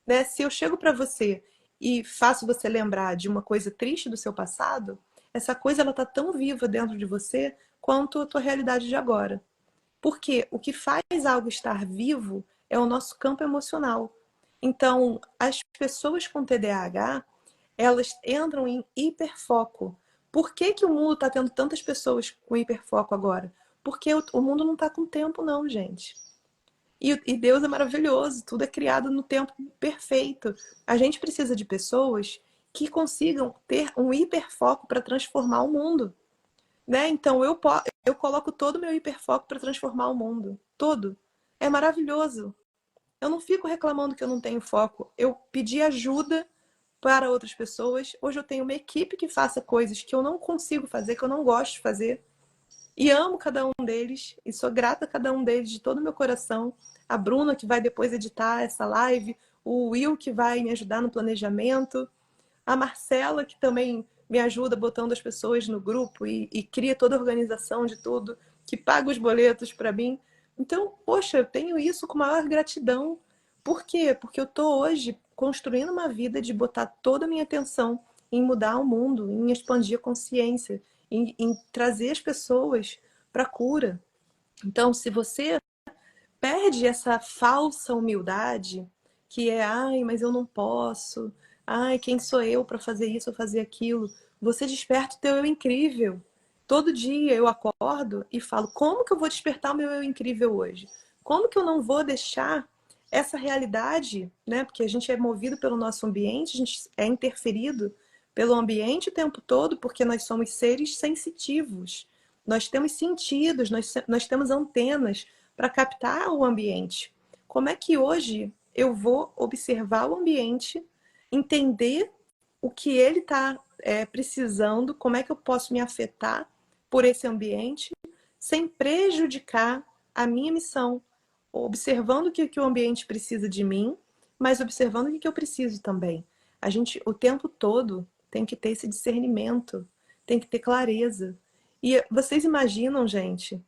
Speaker 1: Né? Se eu chego para você e faço você lembrar de uma coisa triste do seu passado, essa coisa ela está tão viva dentro de você quanto a tua realidade de agora. Porque o que faz algo estar vivo é o nosso campo emocional. Então, as pessoas com TDAH, elas entram em hiperfoco. Por que que o mundo está tendo tantas pessoas com hiperfoco agora? Porque o mundo não está com tempo, não, gente. E Deus é maravilhoso, tudo é criado no tempo perfeito. A gente precisa de pessoas que consigam ter um hiperfoco para transformar o mundo. Né? Então eu coloco todo o meu hiperfoco para transformar o mundo. Todo. É maravilhoso. Eu não fico reclamando que eu não tenho foco. Eu pedi ajuda para outras pessoas. Hoje eu tenho uma equipe que faça coisas que eu não consigo fazer, que eu não gosto de fazer. E amo cada um deles. E sou grata a cada um deles de todo o meu coração. A Bruna, que vai depois editar essa live. O Will, que vai me ajudar no planejamento. A Marcela, que também me ajuda botando as pessoas no grupo e cria toda a organização de tudo, que paga os boletos para mim. Então, poxa, eu tenho isso com maior gratidão. Por quê? Porque eu estou hoje construindo uma vida de botar toda a minha atenção em mudar o mundo, em expandir a consciência, em trazer as pessoas para a cura. Então, se você perde essa falsa humildade, que é, ai, mas eu não posso, ai, quem sou eu para fazer isso ou fazer aquilo? Você desperta o teu eu incrível. Todo dia eu acordo e falo, como que eu vou despertar o meu eu incrível hoje? Como que eu não vou deixar essa realidade, né? Porque a gente é movido pelo nosso ambiente, a gente é interferido pelo ambiente o tempo todo, porque nós somos seres sensitivos. Nós temos sentidos, nós temos antenas para captar o ambiente. Como é que hoje eu vou observar o ambiente, entender o que ele está precisando, como é que eu posso me afetar por esse ambiente, sem prejudicar a minha missão, observando o que o ambiente precisa de mim, mas observando o que eu preciso também. A gente, o tempo todo, tem que ter esse discernimento, tem que ter clareza. E vocês imaginam, gente,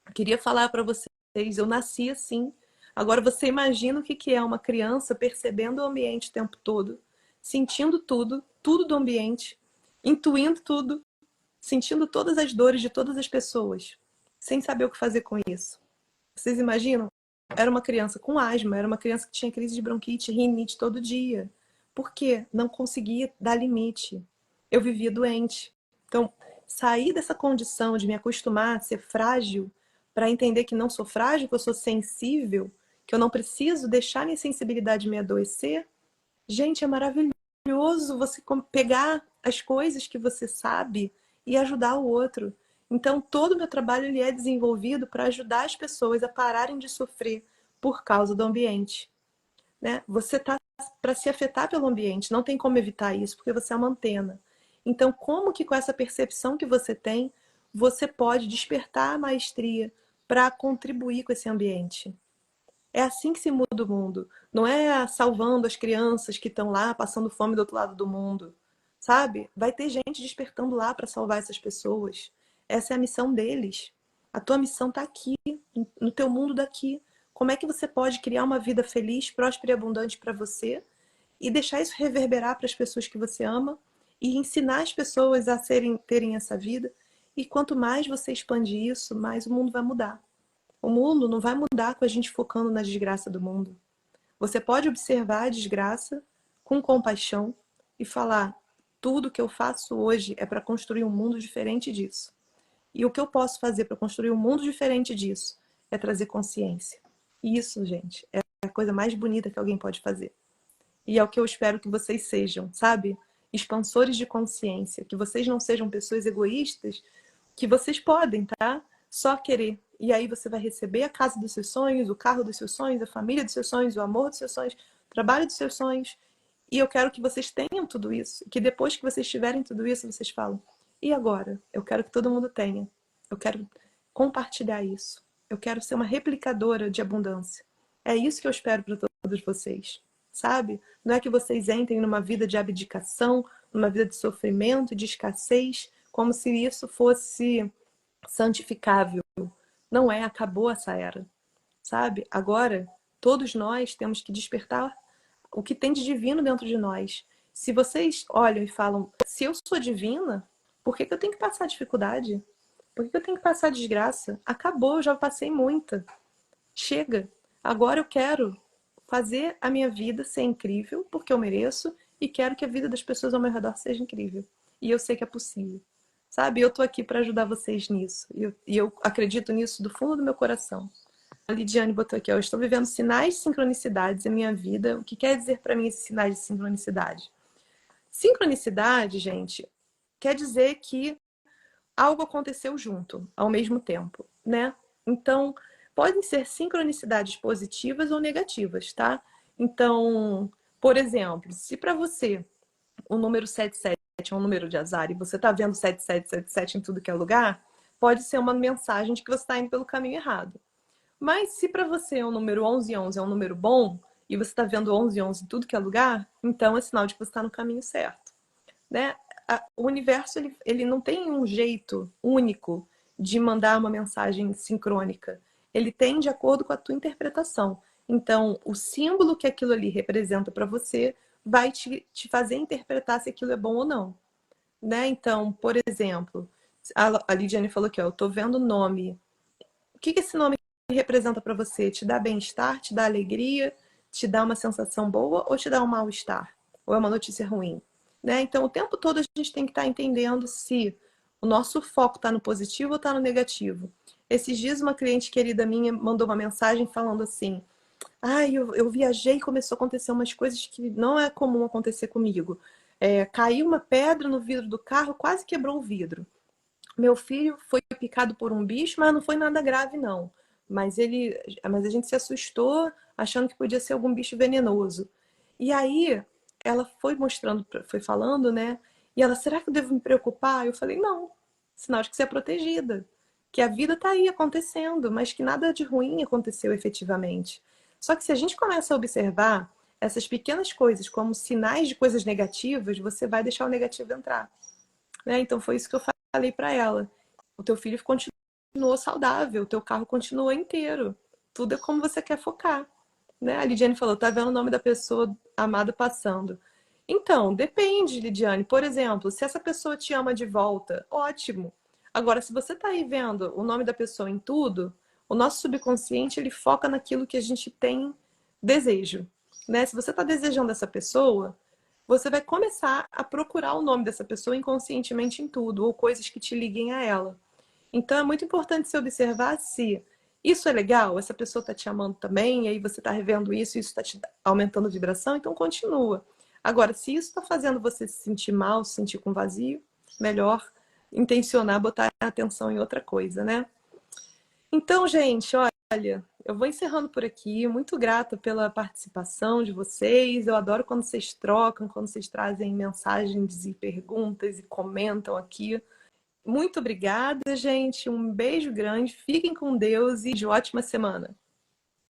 Speaker 1: eu queria falar para vocês, eu nasci assim. Agora você imagina o que é uma criança percebendo o ambiente o tempo todo, sentindo tudo, tudo do ambiente, intuindo tudo, sentindo todas as dores de todas as pessoas, sem saber o que fazer com isso. Vocês imaginam? Era uma criança com asma, era uma criança que tinha crise de bronquite, rinite todo dia. Por quê? Não conseguia dar limite. Eu vivia doente. Então, sair dessa condição de me acostumar a ser frágil, para entender que não sou frágil, que eu sou sensível, que eu não preciso deixar minha sensibilidade me adoecer. Gente, é maravilhoso você pegar as coisas que você sabe e ajudar o outro. Então, todo o meu trabalho ele é desenvolvido para ajudar as pessoas a pararem de sofrer por causa do ambiente, né? Você tá para se afetar pelo ambiente, não tem como evitar isso, porque você é uma antena. Então, como que com essa percepção que você tem, você pode despertar a maestria para contribuir com esse ambiente? É assim que se muda o mundo. Não é salvando as crianças que estão lá passando fome do outro lado do mundo, sabe? Vai ter gente despertando lá para salvar essas pessoas. Essa é a missão deles. A tua missão está aqui, no teu mundo daqui. Como é que você pode criar uma vida feliz, próspera e abundante para você e deixar isso reverberar para as pessoas que você ama e ensinar as pessoas a terem essa vida? E quanto mais você expandir isso, mais o mundo vai mudar. O mundo não vai mudar com a gente focando na desgraça do mundo. Você pode observar a desgraça com compaixão e falar: tudo que eu faço hoje é para construir um mundo diferente disso. E o que eu posso fazer para construir um mundo diferente disso é trazer consciência. E isso, gente, é a coisa mais bonita que alguém pode fazer. E é o que eu espero que vocês sejam, sabe? Expansores de consciência, que vocês não sejam pessoas egoístas, que vocês podem, tá? Só querer. E aí você vai receber a casa dos seus sonhos, o carro dos seus sonhos, a família dos seus sonhos, o amor dos seus sonhos, o trabalho dos seus sonhos. E eu quero que vocês tenham tudo isso. Que depois que vocês tiverem tudo isso, vocês falam: e agora? Eu quero que todo mundo tenha. Eu quero compartilhar isso. Eu quero ser uma replicadora de abundância. É isso que eu espero para todos vocês, sabe? Não é que vocês entrem numa vida de abdicação, numa vida de sofrimento, de escassez, como se isso fosse santificável. Não é, acabou essa era, sabe? Agora, todos nós temos que despertar o que tem de divino dentro de nós. Se vocês olham e falam: se eu sou divina, por que eu tenho que passar dificuldade? Por que eu tenho que passar desgraça? Acabou, eu já passei muita. Chega. Agora eu quero fazer a minha vida ser incrível, porque eu mereço, e quero que a vida das pessoas ao meu redor seja incrível. E eu sei que é possível. Sabe? Eu tô aqui para ajudar vocês nisso. E eu acredito nisso do fundo do meu coração. A Lidiane botou aqui: eu estou vivendo sinais de sincronicidades em minha vida. O que quer dizer para mim esses sinais de sincronicidade? Sincronicidade, gente, quer dizer que algo aconteceu junto, ao mesmo tempo, né? Então, podem ser sincronicidades positivas ou negativas, tá? Então, por exemplo, se para você o número 77 é um número de azar e você tá vendo 7777 em tudo que é lugar, pode ser uma mensagem de que você está indo pelo caminho errado. Mas se para você o número 1111 é um número bom e você está vendo 1111 em tudo que é lugar, então é sinal de que você está no caminho certo, né? O universo ele não tem um jeito único de mandar uma mensagem sincrônica. Ele tem de acordo com a tua interpretação. Então, o símbolo que aquilo ali representa para você vai te fazer interpretar se aquilo é bom ou não, né? Então, por exemplo, a Lidiane falou aqui: ó, eu tô vendo o nome. O que esse nome representa para você? Te dá bem-estar? Te dá alegria? Te dá uma sensação boa ou te dá um mal-estar? Ou é uma notícia ruim? Né? Então, o tempo todo a gente tem que estar entendendo se o nosso foco está no positivo ou está no negativo. Esses dias uma cliente querida minha mandou uma mensagem falando assim: ai, eu viajei e começou a acontecer umas coisas que não é comum acontecer comigo. Caiu uma pedra no vidro do carro, quase quebrou o vidro. Meu filho foi picado por um bicho, mas não foi nada grave, não. Mas a gente se assustou, achando que podia ser algum bicho venenoso. E aí, ela foi mostrando, foi falando, né? E ela: será que eu devo me preocupar? Eu falei: não. Sinal de que você é protegida. Que a vida tá aí acontecendo, mas que nada de ruim aconteceu efetivamente. Só que se a gente começa a observar essas pequenas coisas como sinais de coisas negativas, você vai deixar o negativo entrar, né? Então foi isso que eu falei para ela: o teu filho continuou saudável, o teu carro continuou inteiro. Tudo é como você quer focar, né? A Lidiane falou: tá vendo o nome da pessoa amada passando. Então, depende, Lidiane. Por exemplo, se essa pessoa te ama de volta, ótimo. Agora, se você tá aí vendo o nome da pessoa em tudo, O nosso subconsciente, ele foca naquilo que a gente tem desejo, né? Se você está desejando essa pessoa, você vai começar a procurar o nome dessa pessoa inconscientemente em tudo, ou coisas que te liguem a ela. Então é muito importante você observar se isso é legal, essa pessoa está te amando também, e aí você está revendo isso, e isso está te aumentando a vibração, então continua. Agora, se isso está fazendo você se sentir mal, se sentir com vazio, melhor intencionar botar a atenção em outra coisa, né? Então, gente, olha, eu vou encerrando por aqui. Muito grata pela participação de vocês. Eu adoro quando vocês trocam, quando vocês trazem mensagens e perguntas e comentam aqui. Muito obrigada, gente. Um beijo grande. Fiquem com Deus e de ótima semana.